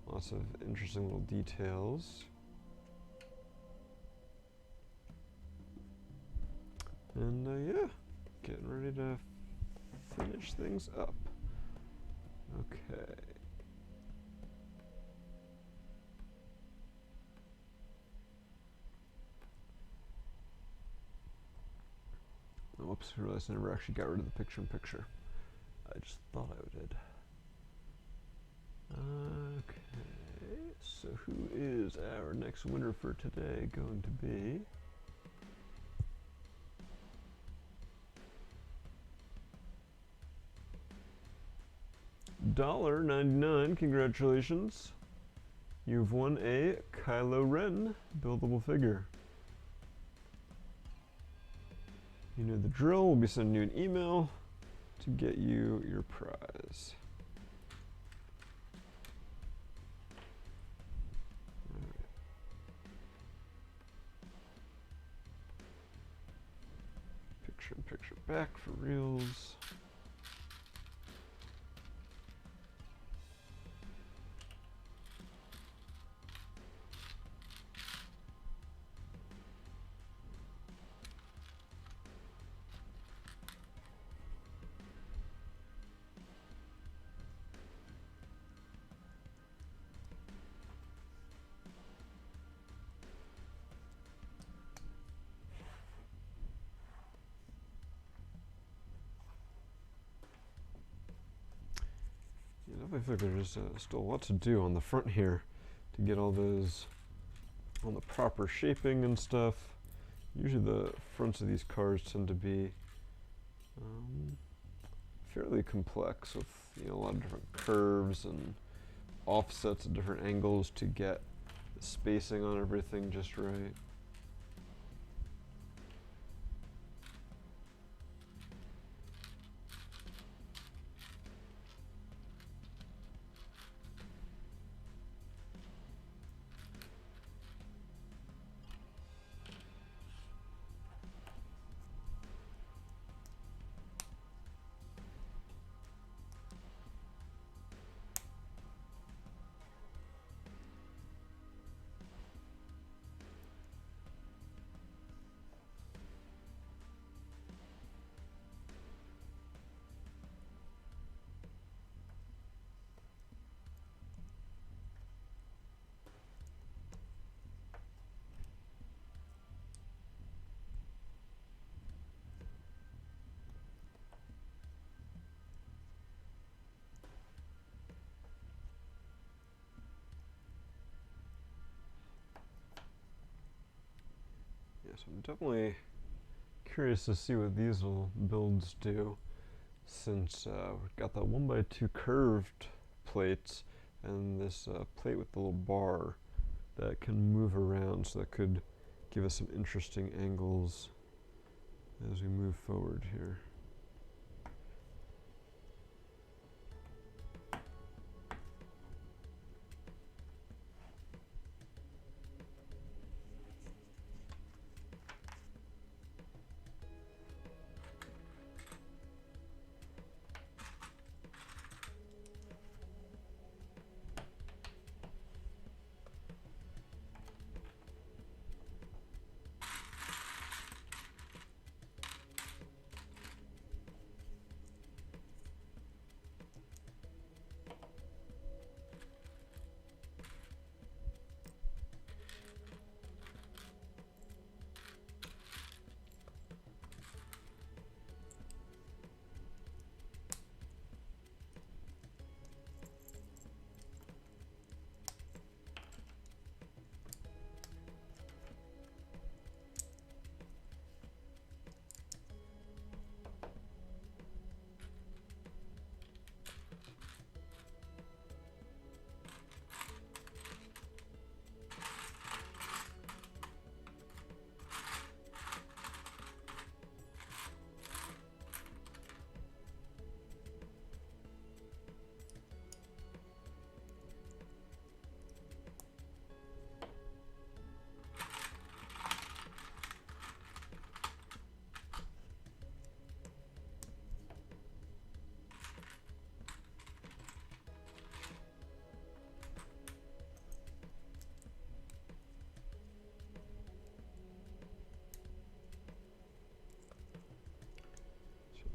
Lots of interesting little details. And yeah, getting ready to finish things up. Okay. Whoops, I realized I never actually got rid of the picture-in-picture. I just thought I did. Okay, so who is our next winner for today going to be? $1.99, congratulations. You've won a Kylo Ren buildable figure. You know the drill, we'll be sending you an email to get you your prize. Alright. Picture-in-picture back for reals. I feel like there's still a lot to do on the front here to get all those on the proper shaping and stuff. Usually the fronts of these cars tend to be fairly complex with a lot of different curves and offsets at different angles to get the spacing on everything just right. So I'm definitely curious to see what these little builds do, since we've got that 1x2 curved plates and this plate with the little bar that can move around, so that could give us some interesting angles as we move forward here.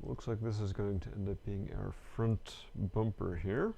Looks like this is going to end up being our front bumper here.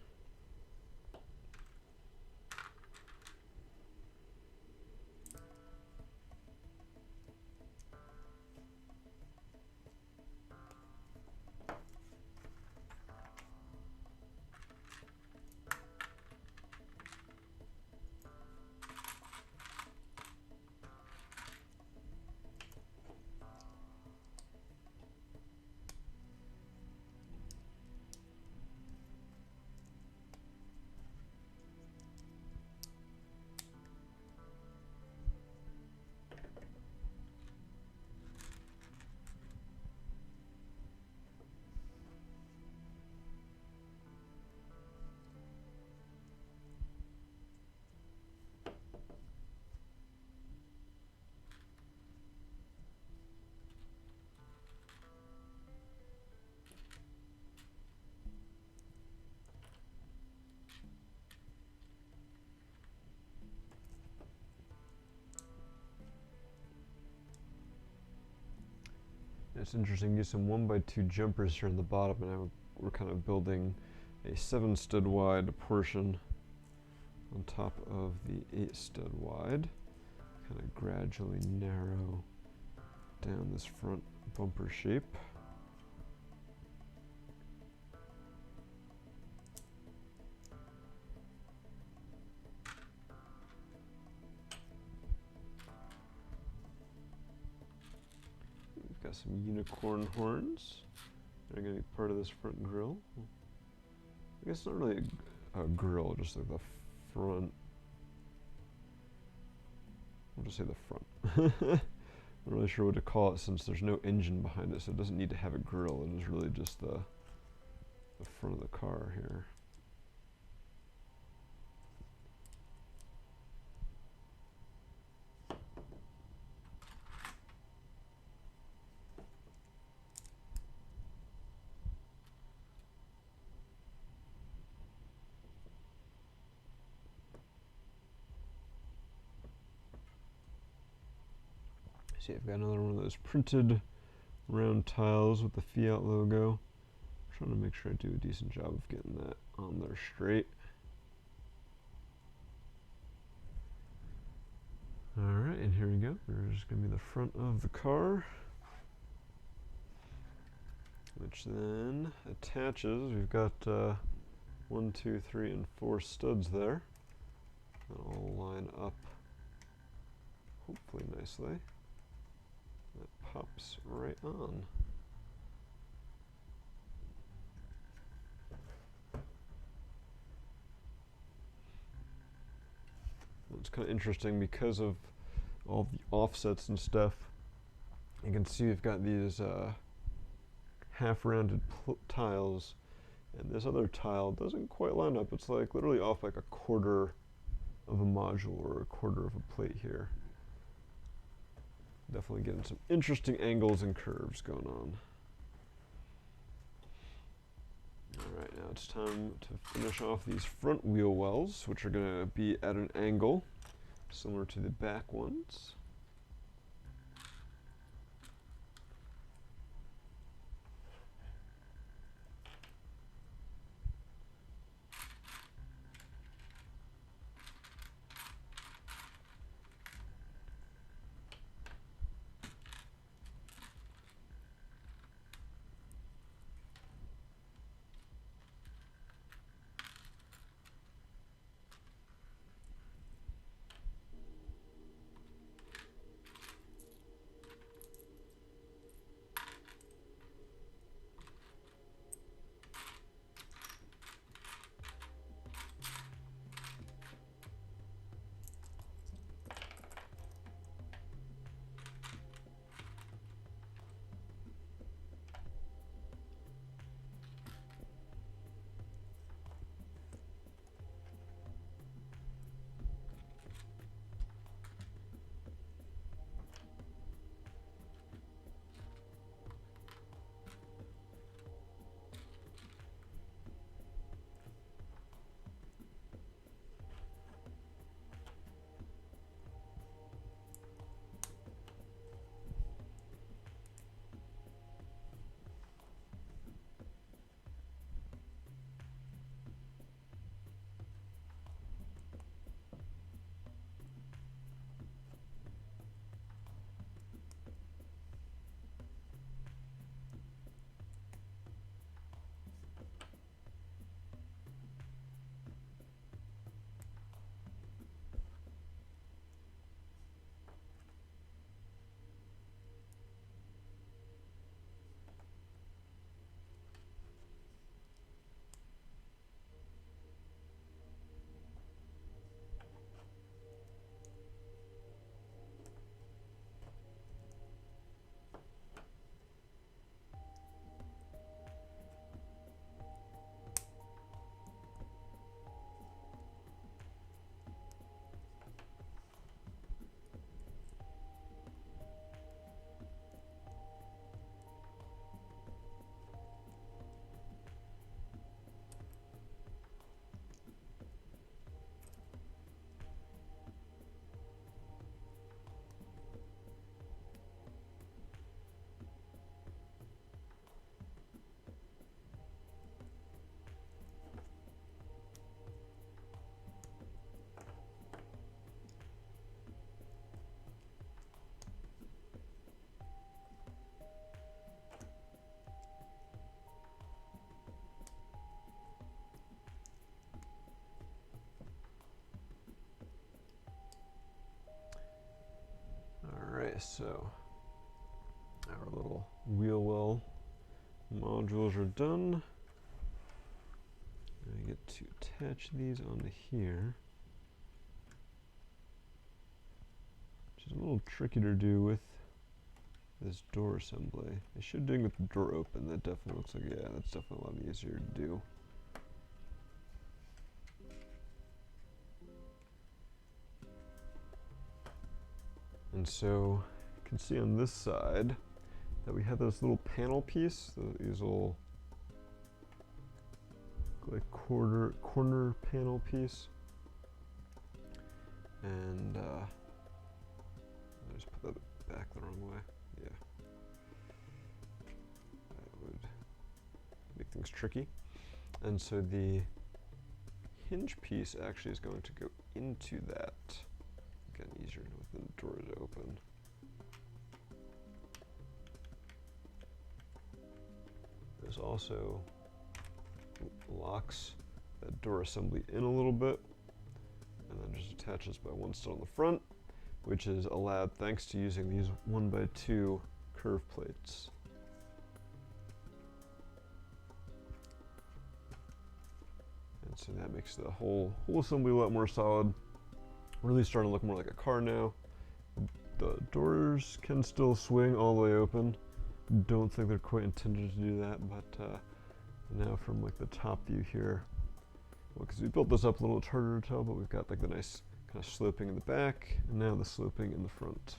It's interesting, use some 1x2 jumpers here in the bottom, and now we're kind of building a 7 stud wide portion on top of the 8 stud wide. Kind of gradually narrow down this front bumper shape. Got some unicorn horns. They're going to be part of this front grille. I guess it's not really a grille, just like the front. I'll just say the front. I'm not really sure what to call it since there's no engine behind it, so it doesn't need to have a grille. It is really just the front of the car here. See, I've got another one of those printed round tiles with the Fiat logo. I'm trying to make sure I do a decent job of getting that on there straight. Alright, and here we go. There's going to be the front of the car, which then attaches. We've got 1, 2, 3, and 4 studs there. That'll line up hopefully nicely. That pops right on. It's kind of interesting because of all the offsets and stuff. You can see we've got these half-rounded tiles, and this other tile doesn't quite line up. It's like literally off like a quarter of a module or a quarter of a plate here. Definitely getting some interesting angles and curves going on. Alright, now it's time to finish off these front wheel wells, which are going to be at an angle similar to the back ones. Okay, so our little wheel well modules are done. I get to attach these onto here, which is a little tricky to do with this door assembly. I should do it with the door open. That definitely looks like, yeah, that's definitely a lot easier to do. And so you can see on this side that we have this little panel piece, these little like corner panel piece, and I just put that back the wrong way. Yeah, that would make things tricky. And so the hinge piece actually is going to go into that. Again, easier with the door is open. This also locks that door assembly in a little bit, and then just attaches by one stud on the front, which is allowed thanks to using these 1x2 curve plates. And so that makes the whole assembly a lot more solid. Really starting to look more like a car now. The doors can still swing all the way open. Don't think they're quite intended to do that, but now from like the top view here, well, because we built this up a little, it's harder to tell, but we've got like the nice kind of sloping in the back, and now the sloping in the front.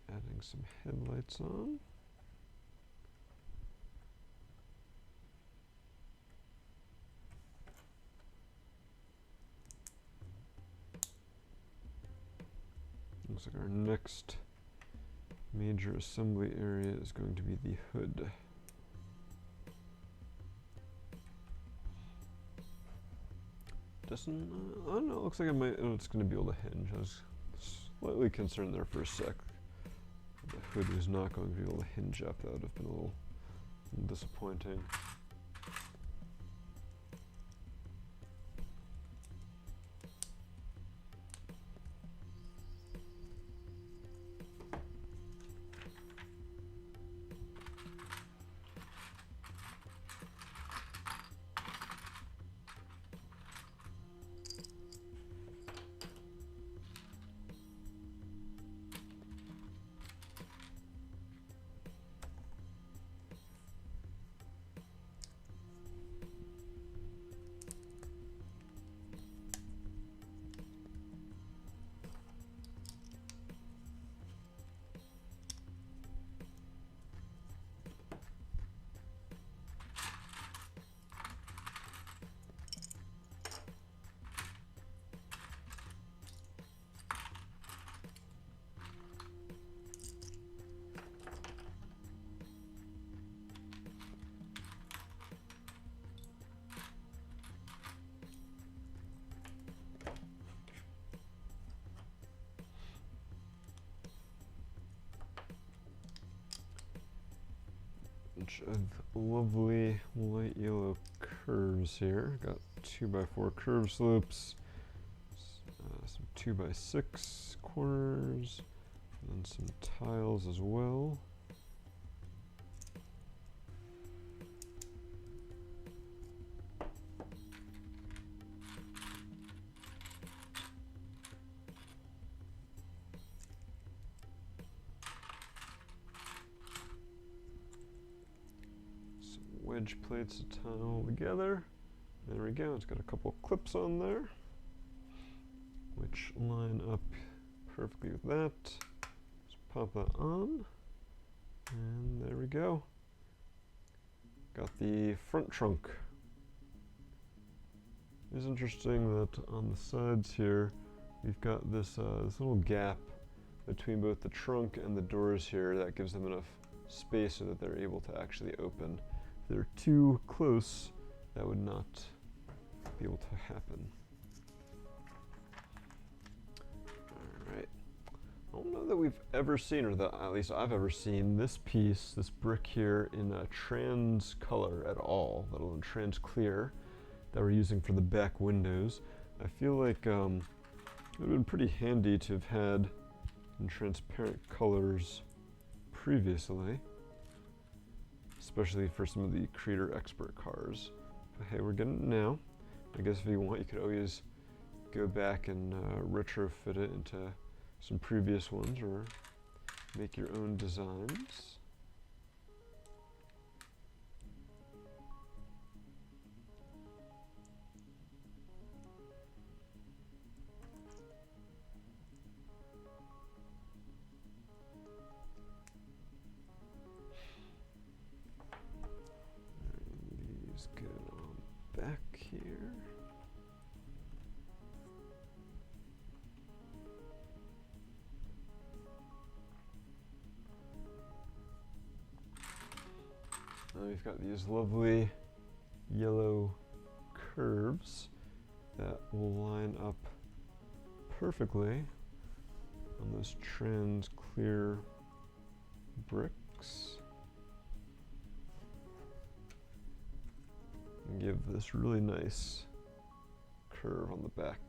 Adding some headlights on. Looks like our next major assembly area is going to be the hood. Doesn't, I don't know, it looks like it's going to be able to hinge. I was slightly concerned there for a sec. The hood was not going to be able to hinge up. That would have been a little disappointing. Bunch of lovely light yellow curves here. Got 2x4 curve slopes, some 2x6 corners, and some tiles as well. Wedge plates to tie all together. There we go. It's got a couple clips on there, which line up perfectly with that. Just pop that on, and there we go. got the front trunk. It's interesting that on the sides here, we've got this, this little gap between both the trunk and the doors here that gives them enough space so that they're able to actually open. If they're too close, that would not be able to happen. Alright. I don't know that we've ever seen, or that at least I've ever seen, this piece, this brick here, in a trans color at all, let alone trans clear, that we're using for the back windows. I feel like it would have been pretty handy to have had in transparent colors previously, especially for some of the Creator Expert cars. But hey, we're getting it now. I guess if you want, you could always go back and retrofit it into some previous ones, or make your own designs. These get on back here. Now we've got these lovely yellow curves that will line up perfectly on those trans clear bricks and give this really nice curve on the back.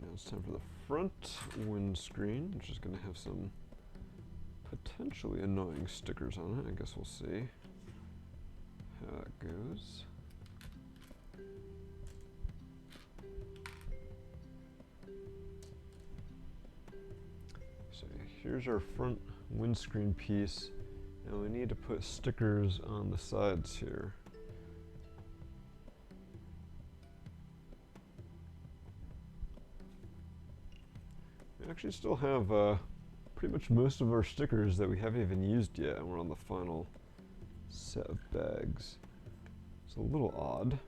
Now it's time for the front windscreen, which is going to have some potentially annoying stickers on it. I guess we'll see how that goes. So here's our front windscreen piece, and we need to put stickers on the sides here. We actually still have pretty much most of our stickers that we haven't even used yet, and we're on the final set of bags. It's a little odd.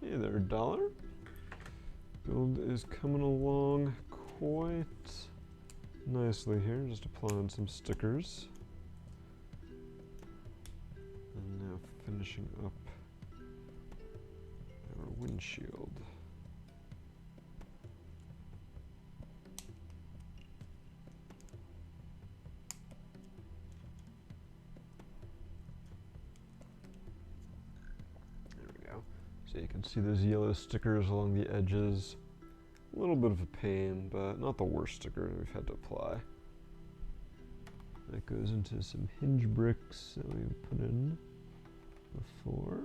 Hey there, Dollar. Build is coming along quite nicely here. Just applying some stickers. And now finishing up our windshield. So you can see those yellow stickers along the edges. A little bit of a pain, but not the worst sticker we've had to apply. That goes into some hinge bricks that we put in before.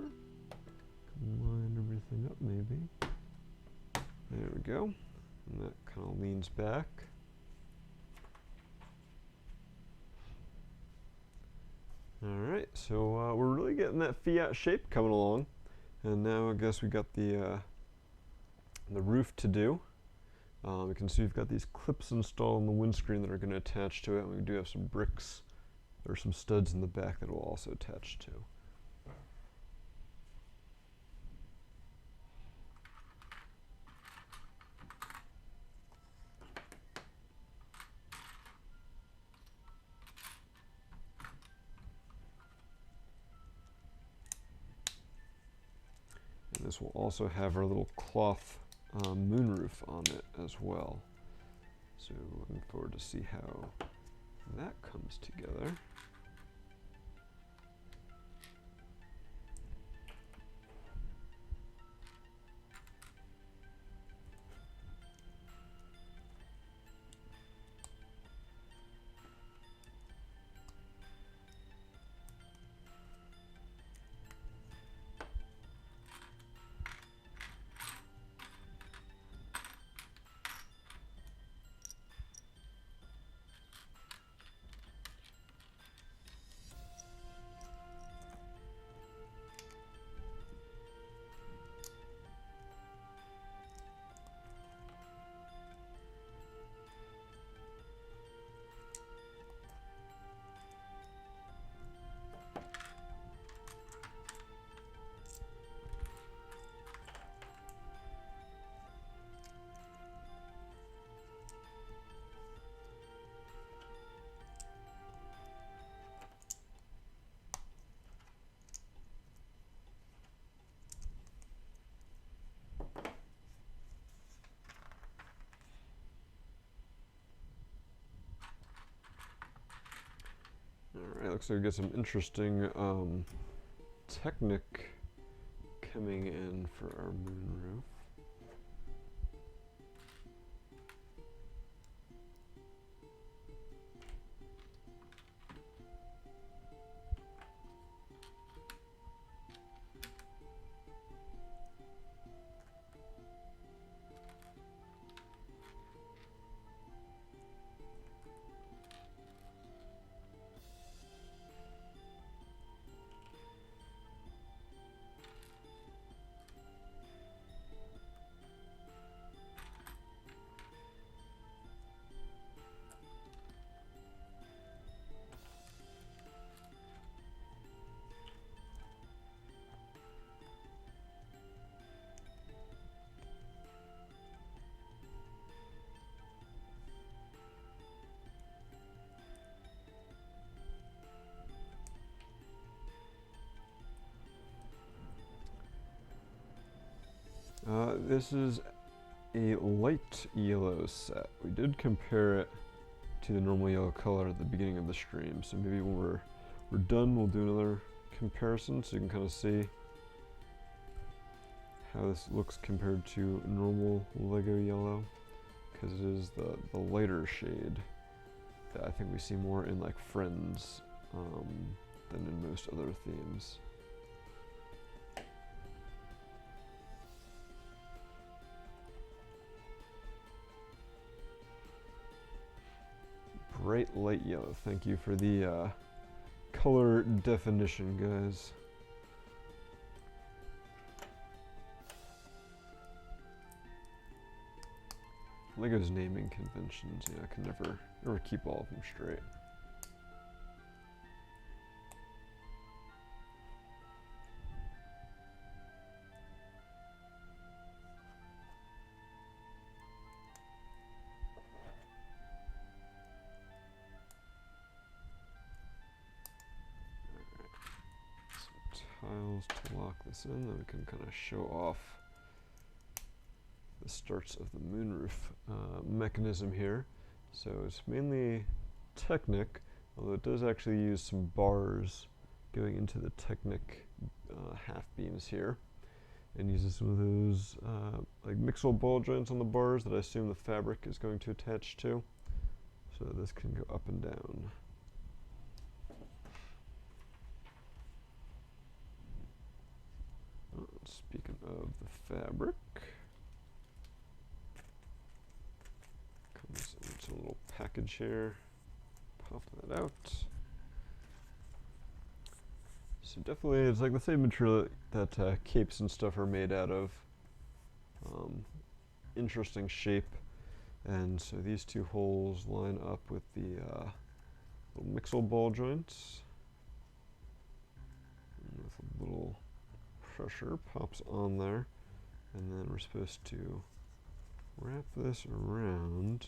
line everything up maybe. There we go. And that kind of leans back. Alright, so we're really getting that Fiat shape coming along. And now I guess we got the roof to do. You can see we've got these clips installed on the windscreen that are going to attach to it, and we do have some bricks or some studs in the back that will also attach to. And this will also have our little cloth moonroof on it as well. So looking forward to see how that comes together. Alright, looks like we got some interesting Technic coming in for our moonroof. This is a light yellow set. We did compare it to the normal yellow color at the beginning of the stream, so maybe when we're done, we'll do another comparison so you can kind of see how this looks compared to normal Lego yellow, because it is the lighter shade that I think we see more in like Friends than in most other themes. Bright light yellow. Thank you for the color definition, guys. Lego's naming conventions, yeah, I can never keep all of them straight. Tiles to lock this in, then we can kind of show off the starts of the moonroof mechanism here. So it's mainly Technic, although it does actually use some bars going into the Technic half beams here, and uses some of those like mixel ball joints on the bars that I assume the fabric is going to attach to. So this can go up and down. Speaking of the fabric, comes into a little package here. Pop that out. So definitely, it's like the same material that capes and stuff are made out of. Interesting shape, and so these two holes line up with the little mixel ball joints. And with a little pressure, pops on there, and then we're supposed to wrap this around,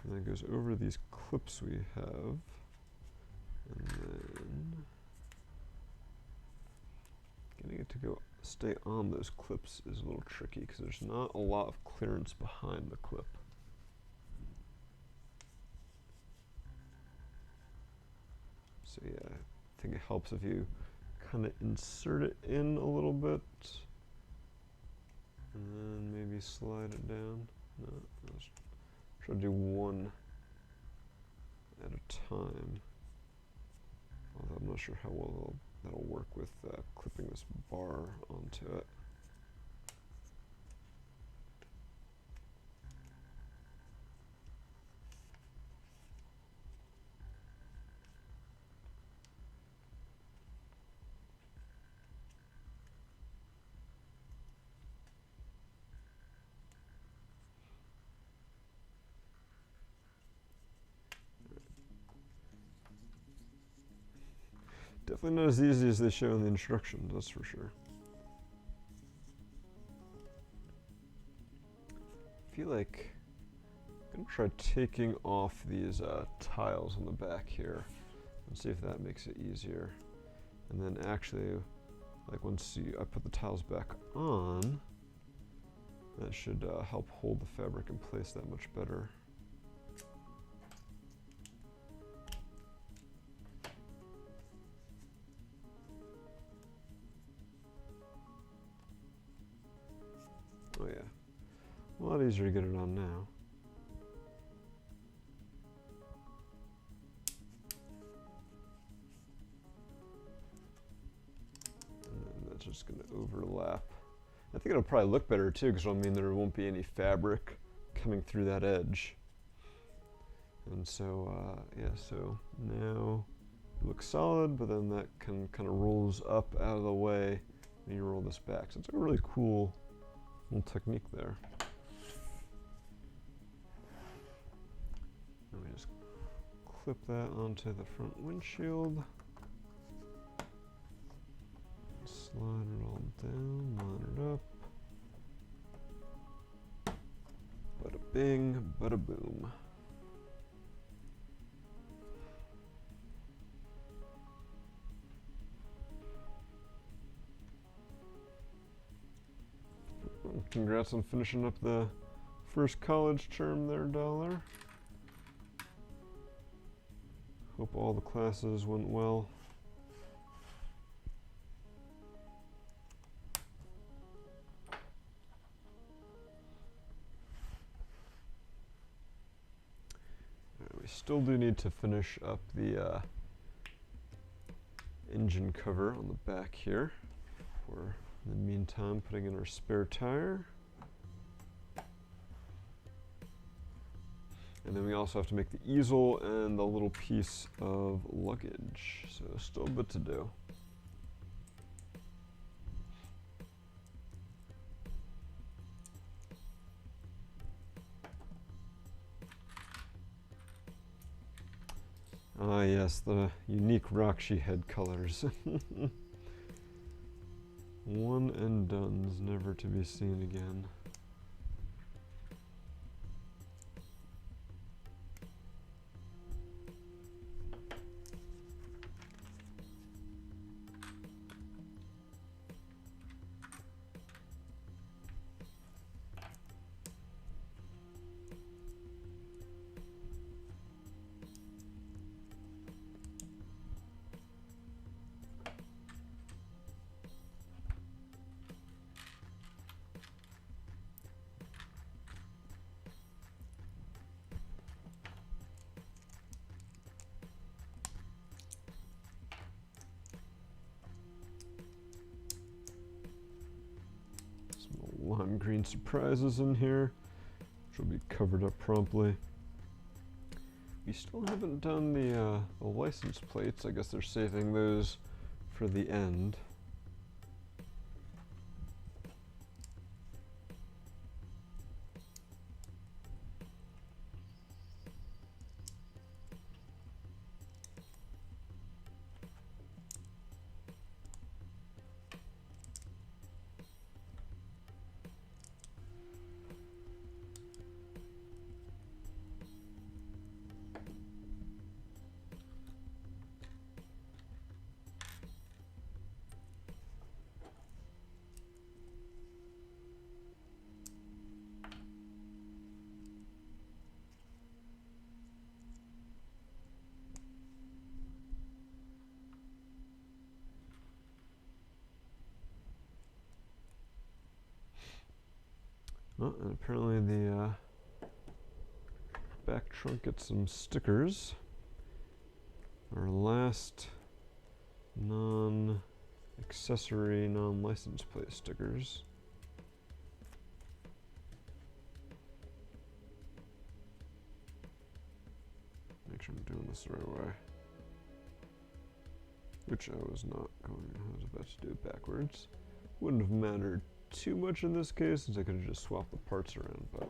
and then it goes over these clips we have, and then getting it to stay on those clips is a little tricky because there's not a lot of clearance behind the clip. So yeah, I think it helps if you kind of insert it in a little bit and then maybe slide it down. No, let's try to do one at a time. Although I'm not sure how well that'll work with clipping this bar onto it. Definitely not as easy as they show in the instructions, that's for sure. I feel like I'm gonna try taking off these tiles on the back here and see if that makes it easier. And then actually, like once I put the tiles back on, that should help hold the fabric in place that much better. Oh yeah, a lot easier to get it on now. And then that's just going to overlap. I think it'll probably look better too, because it'll mean there won't be any fabric coming through that edge. And so, yeah, so now it looks solid, but then that kind of rolls up out of the way and you roll this back. So it's a really cool little technique there. And we just clip that onto the front windshield. Slide it all down, line it up. Bada bing, bada boom. Congrats on finishing up the first college term there, Dollar. Hope all the classes went well. We still do need to finish up the engine cover on the back here. We're in the meantime putting in our spare tire. And then we also have to make the easel and the little piece of luggage. So still a bit to do. Ah yes, the unique Roxy head colors. One and done's never to be seen again. green surprises in here, which will be covered up promptly. We still haven't done the license plates. I guess they're saving those for the end. Oh, and apparently the back trunk gets some stickers. Our last non-accessory, non-license plate stickers. Make sure I'm doing this the right way. Which I was not going, I was about to do it backwards. Wouldn't have mattered too much in this case, since I could have just swapped the parts around, but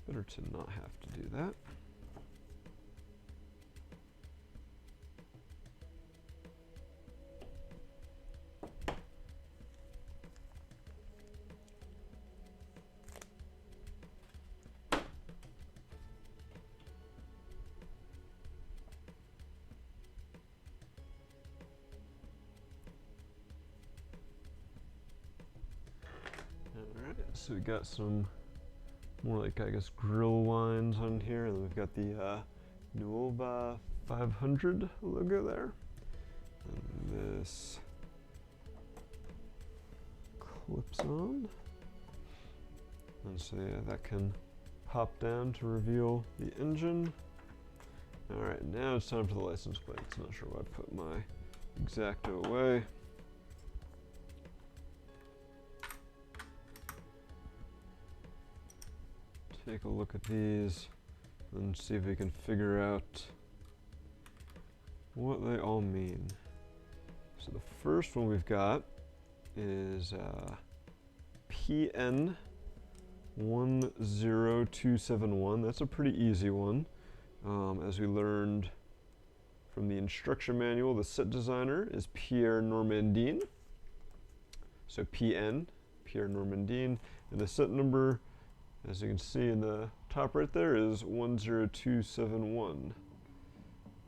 better to not have to do that. So we got some more like, I guess, grill lines on here, and then we've got the Nuova 500 logo there. And this clips on. And so yeah, that can pop down to reveal the engine. Alright, now it's time for the license plates. Not sure why I put my X-Acto away. Take a look at these and see if we can figure out what they all mean. So the first one we've got is PN 10271. That's a pretty easy one. As we learned from the instruction manual, the set designer is Pierre Normandin. So PN, Pierre Normandin, and the set number, as you can see in the top right there, is 10271.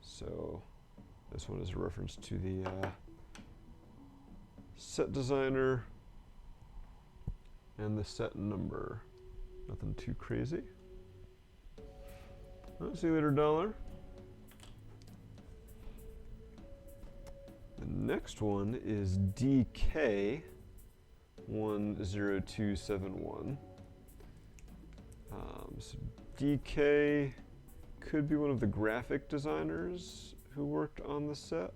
So this one is a reference to the set designer and the set number. Nothing too crazy. Oh, see you later, dollar. The next one is DK 10271. So DK could be one of the graphic designers who worked on the set.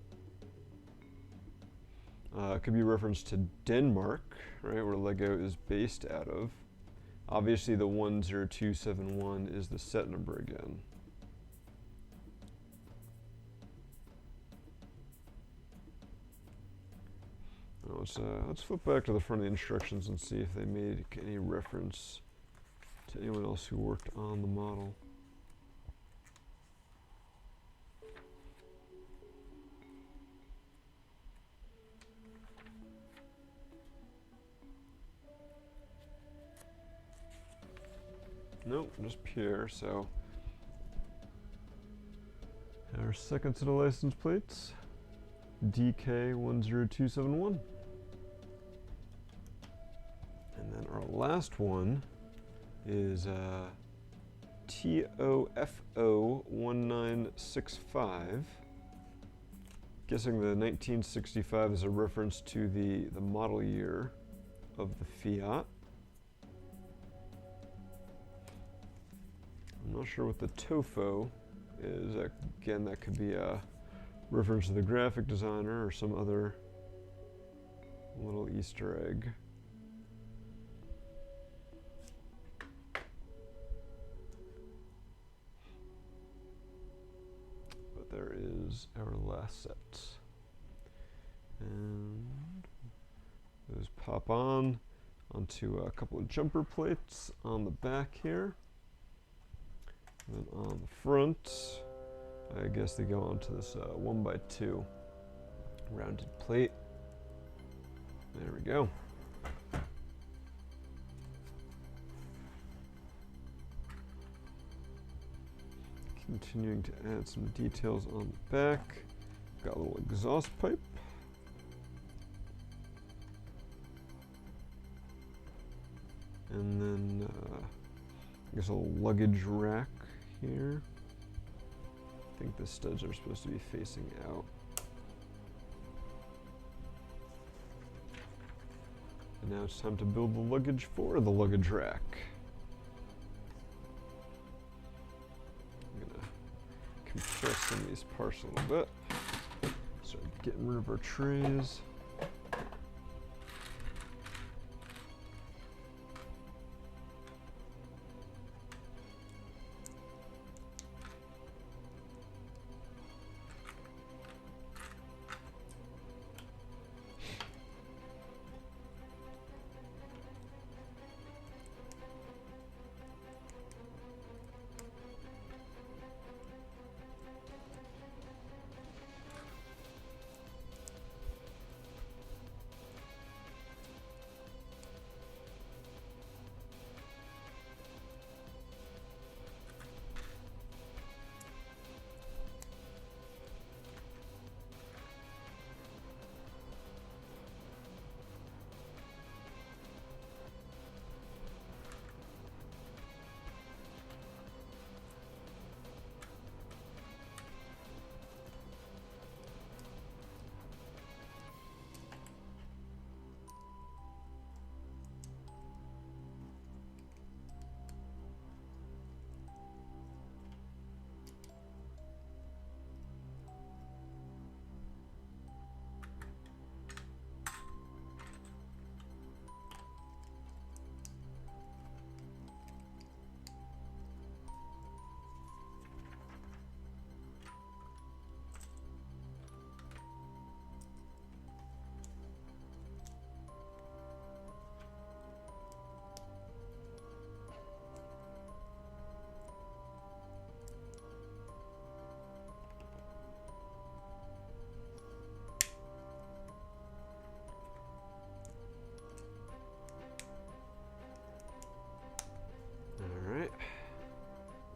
It could be a reference to Denmark, right, where Lego is based out of. Obviously, the 10271 is the set number again. Now let's flip back to the front of the instructions and see if they made any reference to anyone else who worked on the model. Nope, just Pierre. So our second set of license plates, DK10271. And then our last one is TOFO1965. Guessing the 1965 is a reference to the model year of the Fiat. I'm not sure what the TOFO is. Again, that could be a reference to the graphic designer or some other A little Easter egg. But there is our last set. And those pop on onto a couple of jumper plates on the back here. And then on the front, I guess they go onto this 1x2 rounded plate. There we go. Continuing to add some details on the back. Got a little exhaust pipe. And then I guess a little luggage rack here. I think the studs are supposed to be facing out. And now it's time to build the luggage for the luggage rack. I'm gonna compress some of these parts a little bit. Start getting rid of our trays.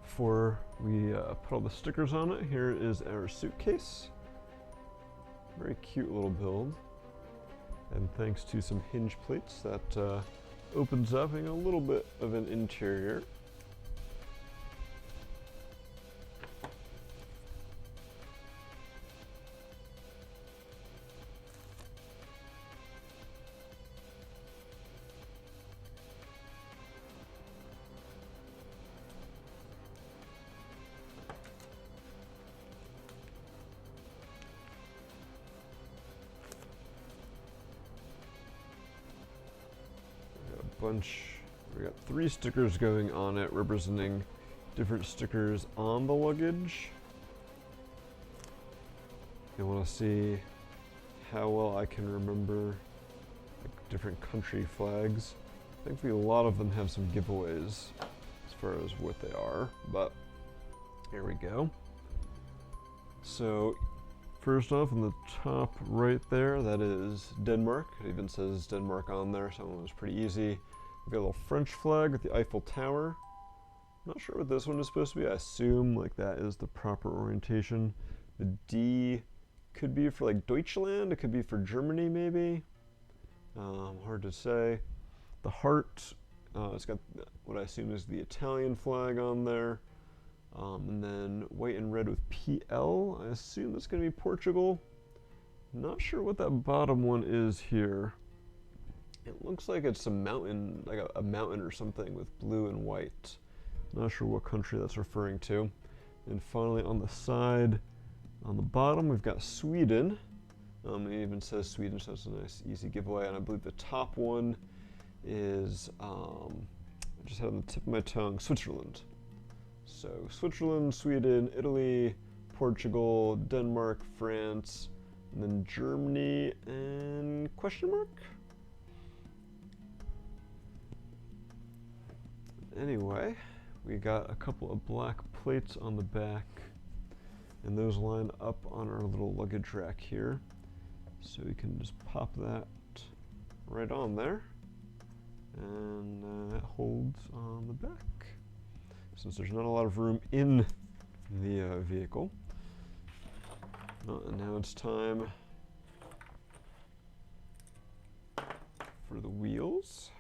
Before we put all the stickers on it, here is our suitcase. Very cute little build. And thanks to some hinge plates, that opens up in a little bit of an interior. We got 3 stickers going on it, representing different stickers on the luggage. I want to see how well I can remember like, different country flags. Thankfully, a lot of them have some giveaways as far as what they are, but here we go. So first off, in the top right there, that is Denmark. It even says Denmark on there, so it was pretty easy. We've got a little French flag with the Eiffel Tower. I'm not sure what this one is supposed to be. I assume like that is the proper orientation. The D could be for like Deutschland. It could be for Germany maybe. Hard to say. The heart, it's got what I assume is the Italian flag on there. And then white and red with PL. I assume that's going to be Portugal. Not sure what that bottom one is here. It looks like it's a mountain, like a mountain or something with blue and white. Not sure what country that's referring to. And finally on the side, on the bottom, we've got Sweden. It even says Sweden, so it's a nice, easy giveaway. And I believe the top one is, I just had on the tip of my tongue, Switzerland. So Switzerland, Sweden, Italy, Portugal, Denmark, France, and then Germany, and question mark? Anyway, we got a couple of black plates on the back, and those line up on our little luggage rack here. So we can just pop that right on there, and that holds on the back. Since there's not a lot of room in the vehicle. And now it's time for the wheels.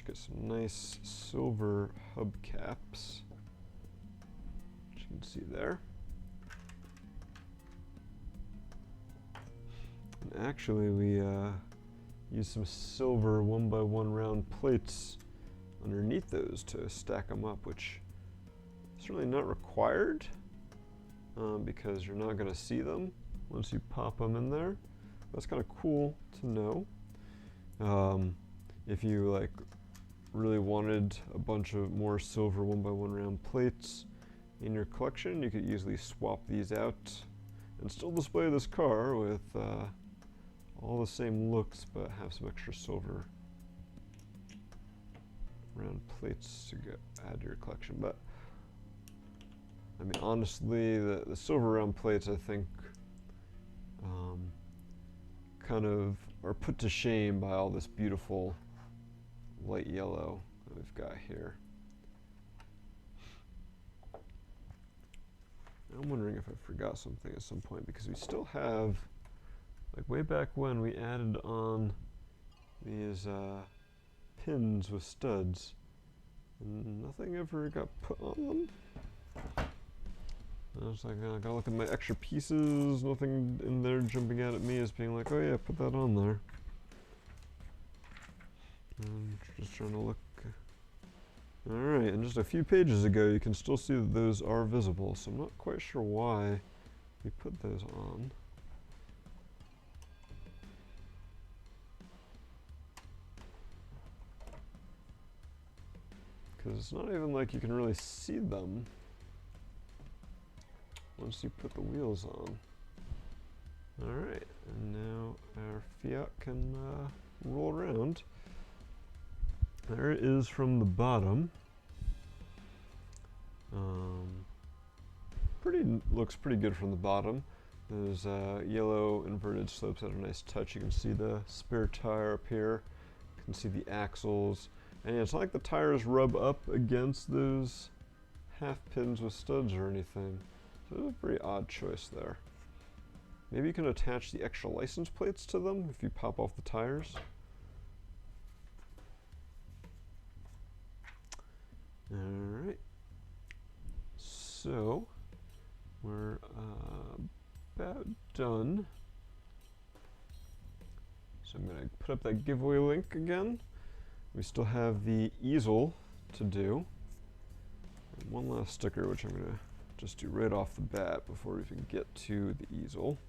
Get some nice silver hubcaps, which you can see there. And actually, we use some silver 1x1 round plates underneath those to stack them up, which is really not required because you're not going to see them once you pop them in there. That's kind of cool to know. If you like really wanted a bunch of more silver 1x1 round plates in your collection, you could easily swap these out and still display this car with all the same looks, but have some extra silver round plates to add to your collection. But I mean, honestly, the silver round plates, I think, kind of are put to shame by all this beautiful light yellow that we've got here. I'm wondering if I forgot something at some point, because we still have, like way back when we added on these pins with studs, and nothing ever got put on them. I was like, I gotta look at my extra pieces, nothing in there jumping out at me as being like, oh yeah, put that on there. I'm just trying to look. Alright, and just a few pages ago you can still see that those are visible, so I'm not quite sure why we put those on. Because it's not even like you can really see them once you put the wheels on. Alright, and now our Fiat can roll around. There it is from the bottom. Looks pretty good from the bottom. Those yellow inverted slopes have a nice touch. You can see the spare tire up here. You can see the axles. And yeah, it's not like the tires rub up against those half pins with studs or anything. So it's a pretty odd choice there. Maybe you can attach the extra license plates to them if you pop off the tires. Alright, so we're about done. So I'm going to put up that giveaway link again. We still have the easel to do. And one last sticker, which I'm going to just do right off the bat before we even get to the easel.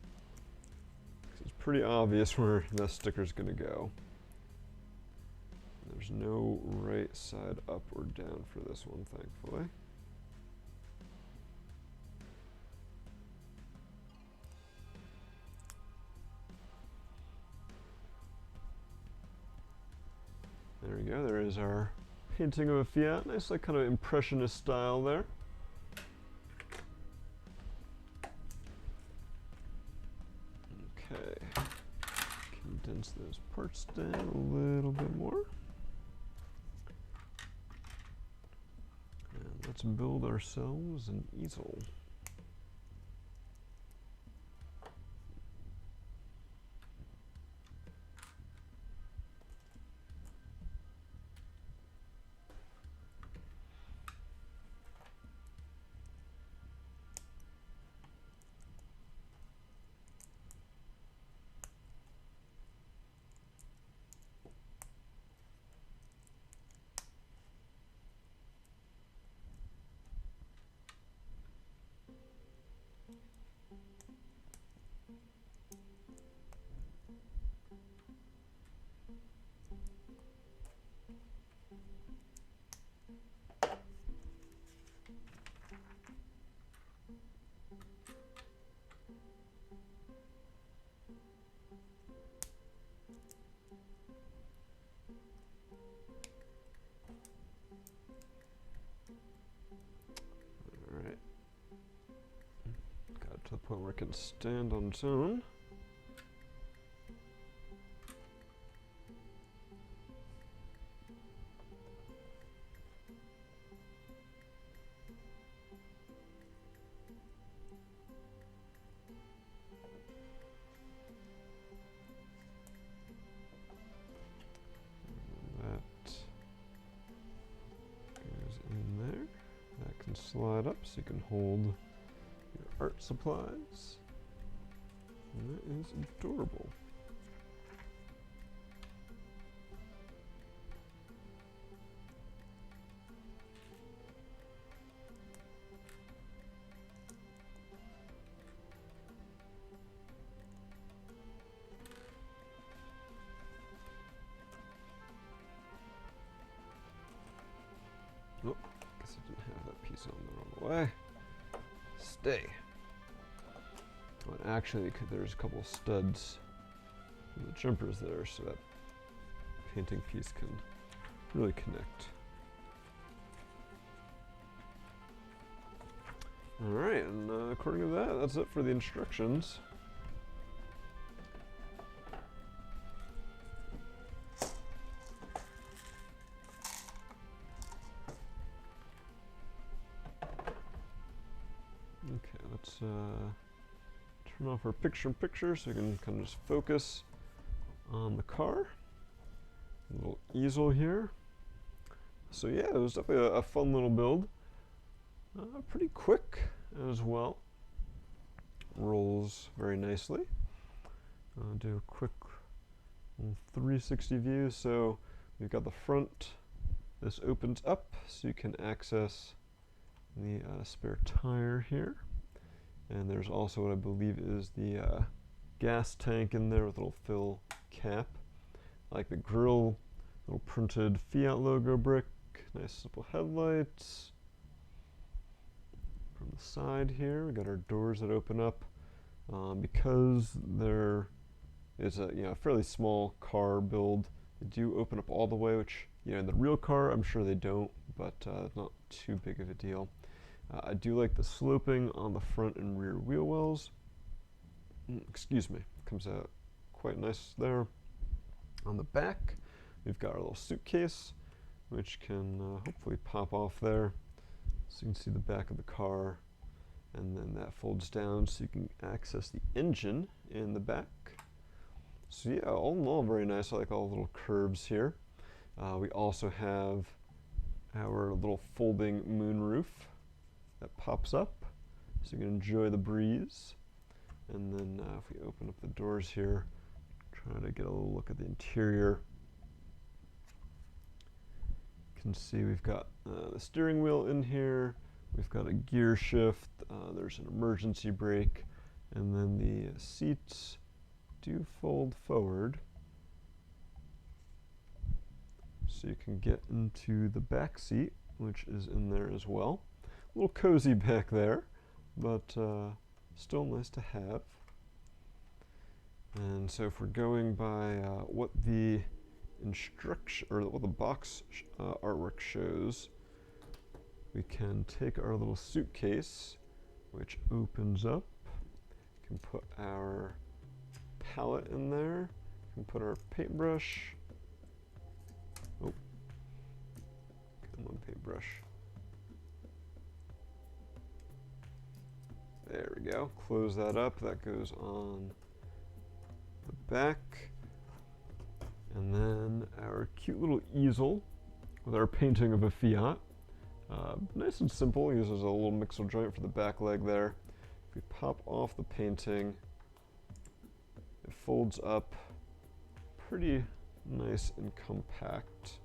It's pretty obvious where that sticker is going to go. There's no right side up or down for this one, thankfully. There we go, there is our painting of a Fiat. Nice, like, kind of impressionist style there. Okay, condense those parts down a little bit more. And let's build ourselves an easel. Alright. Got to the point where it can stand on its own. Slide up so you can hold your art supplies. And that is adorable. Oh, guess I didn't have that piece on the wrong way. Stay. Oh, and actually, there's a couple studs in the jumpers there, so that painting piece can really connect. Alright, and according to that, that's it for the instructions. Okay, let's turn off our picture-in-picture so we can kind of just focus on the car. A little easel here. So yeah, it was definitely a fun little build. Pretty quick as well. Rolls very nicely. Do a quick 360 view. So we've got the front. This opens up so you can access the spare tire here. And there's also what I believe is the gas tank in there with a little fill cap. I like the grille, little printed Fiat logo brick. Nice simple headlights. From the side here, we got our doors that open up. Because there is a fairly small car build, they do open up all the way, which in the real car I'm sure they don't, but not too big of a deal. I do like the sloping on the front and rear wheel wells. Excuse me, comes out quite nice there. On the back, we've got our little suitcase, which can hopefully pop off there. So you can see the back of the car, and then that folds down so you can access the engine in the back. So yeah, all in all, very nice. I like all the little curves here. We also have our little folding moonroof that pops up, so you can enjoy the breeze. And then if we open up the doors here, try to get a little look at the interior. You can see we've got the steering wheel in here, we've got a gear shift, there's an emergency brake, and then the seats do fold forward so you can get into the back seat, which is in there as well. A little cozy back there, but still nice to have. And so if we're going by what the instruction or what the box artwork shows, we can take our little suitcase, which opens up. We can put our palette in there. We can put our paintbrush. Oh, come on, paintbrush. There we go. Close that up. That goes on the back. And then our cute little easel with our painting of a Fiat. Nice and simple. Uses a little mixer joint for the back leg there. If we pop off the painting, it folds up pretty nice and compact.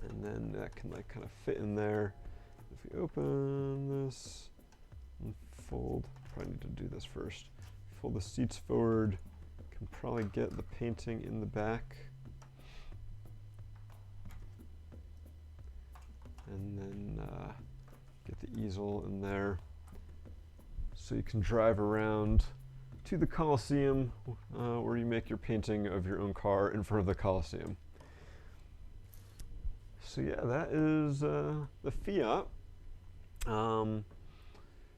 And then that can kind of fit in there. If we open this and fold, probably need to do this first. Fold the seats forward. Can probably get the painting in the back. and then get the easel in there so you can drive around to the Coliseum where you make your painting of your own car in front of the Coliseum. So yeah, that is the Fiat.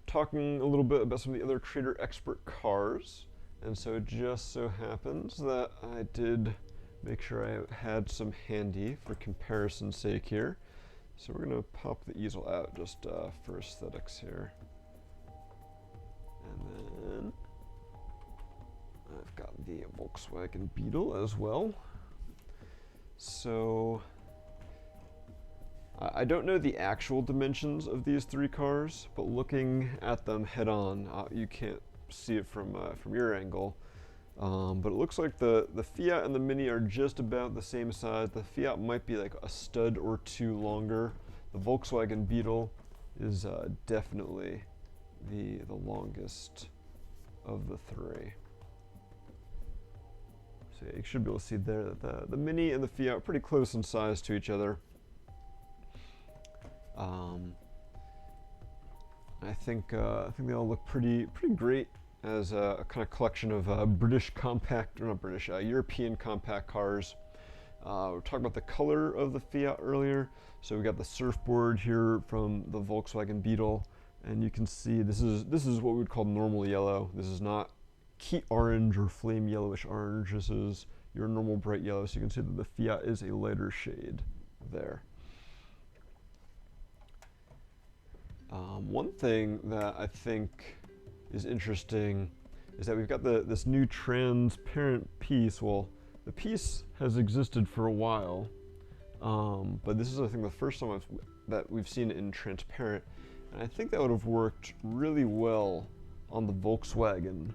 Talking a little bit about some of the other Trader Expert cars, and so it just so happens that I did make sure I had some handy for comparison's sake here. So we're going to pop the easel out just for aesthetics here. And then I've got the Volkswagen Beetle as well. So I don't know the actual dimensions of these three cars, but looking at them head on, you can't see it from your angle. But it looks like the Fiat and the Mini are just about the same size. The Fiat might be like a stud or two longer. The Volkswagen Beetle is definitely the longest of the three. So yeah, you should be able to see there that the Mini and the Fiat are pretty close in size to each other. I think they all look pretty great as a kind of collection of British compact, or not British, European compact cars. We were talking about the color of the Fiat earlier. So we got the surfboard here from the Volkswagen Beetle, and you can see this is what we would call normal yellow. This is not key orange or flame yellowish orange. This is your normal bright yellow. So you can see that the Fiat is a lighter shade there. One thing that I think is interesting is that we've got this new transparent piece. Well, the piece has existed for a while, but this is, I think, the first time that we've seen it in transparent, and I think that would have worked really well on the Volkswagen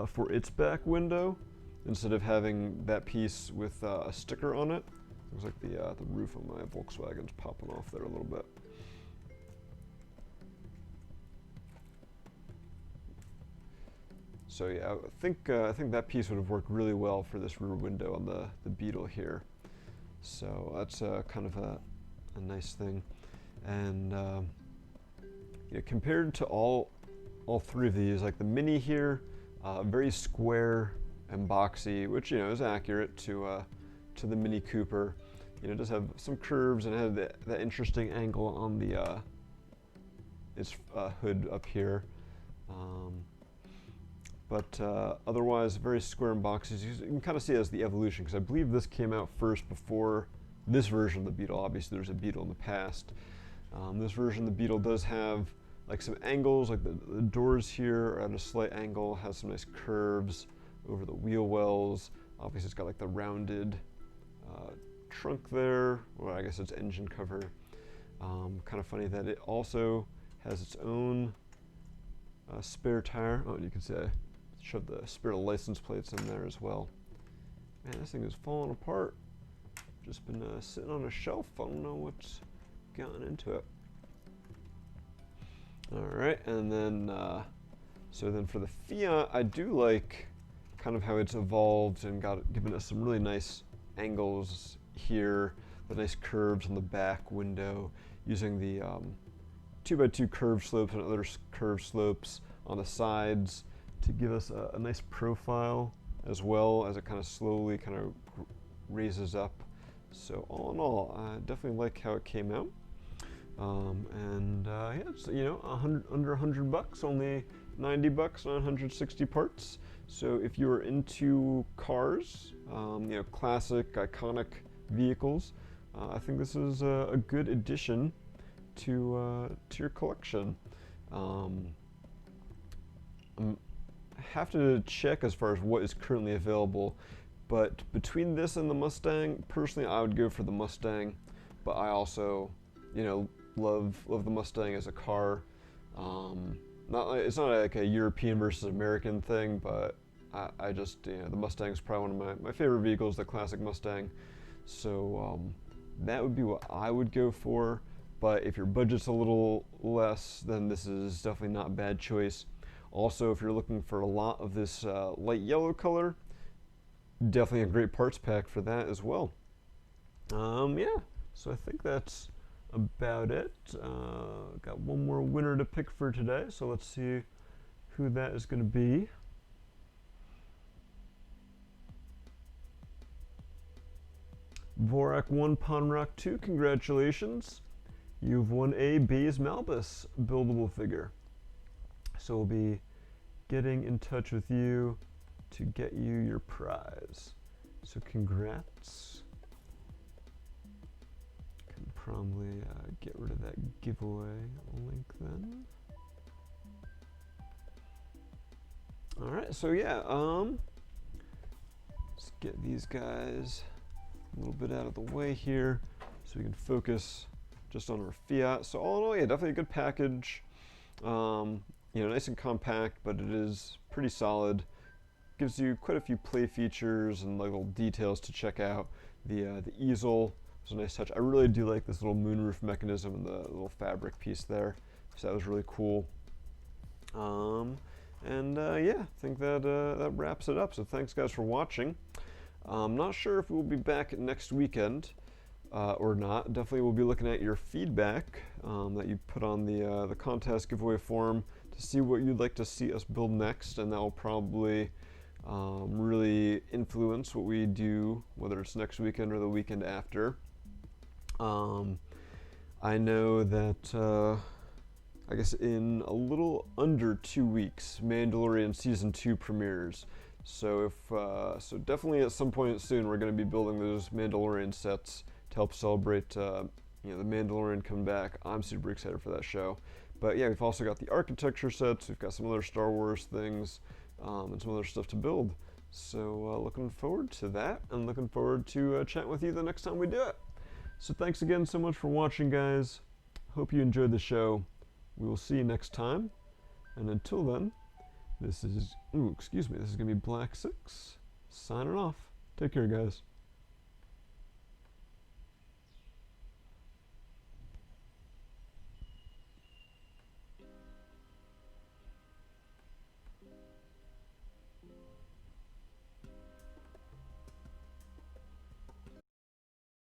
for its back window, instead of having that piece with a sticker on it. Looks like the roof of my Volkswagen's popping off there a little bit. So yeah, I think that piece would have worked really well for this rear window on the Beetle here. So that's kind of a nice thing. And you know, compared to all three of these, like the Mini here, very square and boxy, which, you know, is accurate to the Mini Cooper. You know, it does have some curves and it had that interesting angle on the its hood up here. But otherwise, very square and boxy. You can kind of see it as the evolution, because I believe this came out first before this version of the Beetle. Obviously, there's a Beetle in the past. This version of the Beetle does have like some angles, like the doors here are at a slight angle, has some nice curves over the wheel wells. Obviously, it's got like the rounded trunk there, or I guess it's engine cover. Kind of funny that it also has its own spare tire. Oh, and you can see I shoved the spare license plates in there as well. Man, this thing is falling apart. Just been sitting on a shelf. I don't know what's gotten into it. All right, and then so then for the Fiat, I do like kind of how it's evolved and given us some really nice angles here, the nice curves on the back window, using the 2x2 curved slopes and other curved slopes on the sides to give us a nice profile, as well as it kind of slowly kind of raises up. So all in all, I definitely like how it came out. Yeah, it's, you know, under $100, only 90 bucks, 960 parts. So if you're into cars, you know, classic, iconic vehicles, I think this is a good addition to your collection. I have to check as far as what is currently available, but between this and the Mustang, personally, I would go for the Mustang. But I also, you know, love the Mustang as a car. It's not like a European versus American thing, but I just, you know, the Mustang is probably one of my favorite vehicles, the classic Mustang. So that would be what I would go for. But if your budget's a little less, then this is definitely not a bad choice. Also, if you're looking for a lot of this light yellow color, definitely a great parts pack for that as well. Yeah, so I think that's about it. Got one more winner to pick for today, so let's see who that is going to be. Vorak1 Ponrock 2, congratulations. You've won a Baze Malbus buildable figure. So we'll be getting in touch with you to get you your prize. So congrats. Can probably get rid of that giveaway link then. Alright, so yeah, let's get these guys a little bit out of the way here so we can focus just on our Fiat. So all in all, yeah, definitely a good package. You know, nice and compact, but it is pretty solid. Gives you quite a few play features and like little details to check out. The easel was a nice touch. I really do like this little moonroof mechanism and the little fabric piece there. So that was really cool. Yeah, I think that that wraps it up. So thanks guys for watching. I'm not sure if we'll be back next weekend or not. Definitely we'll be looking at your feedback that you put on the contest giveaway form to see what you'd like to see us build next, and that will probably really influence what we do, whether it's next weekend or the weekend after. I know that I guess in a little under 2 weeks, Mandalorian Season 2 premieres. So so definitely at some point soon we're going to be building those Mandalorian sets to help celebrate you know, the Mandalorian coming back. I'm super excited for that show. But yeah, we've also got the architecture sets, we've got some other Star Wars things, and some other stuff to build. So looking forward to that, and looking forward to chatting with you the next time we do it. So thanks again so much for watching, guys. Hope you enjoyed the show. We will see you next time. And until then, this is, this is going to be Black 6, signing off. Take care, guys.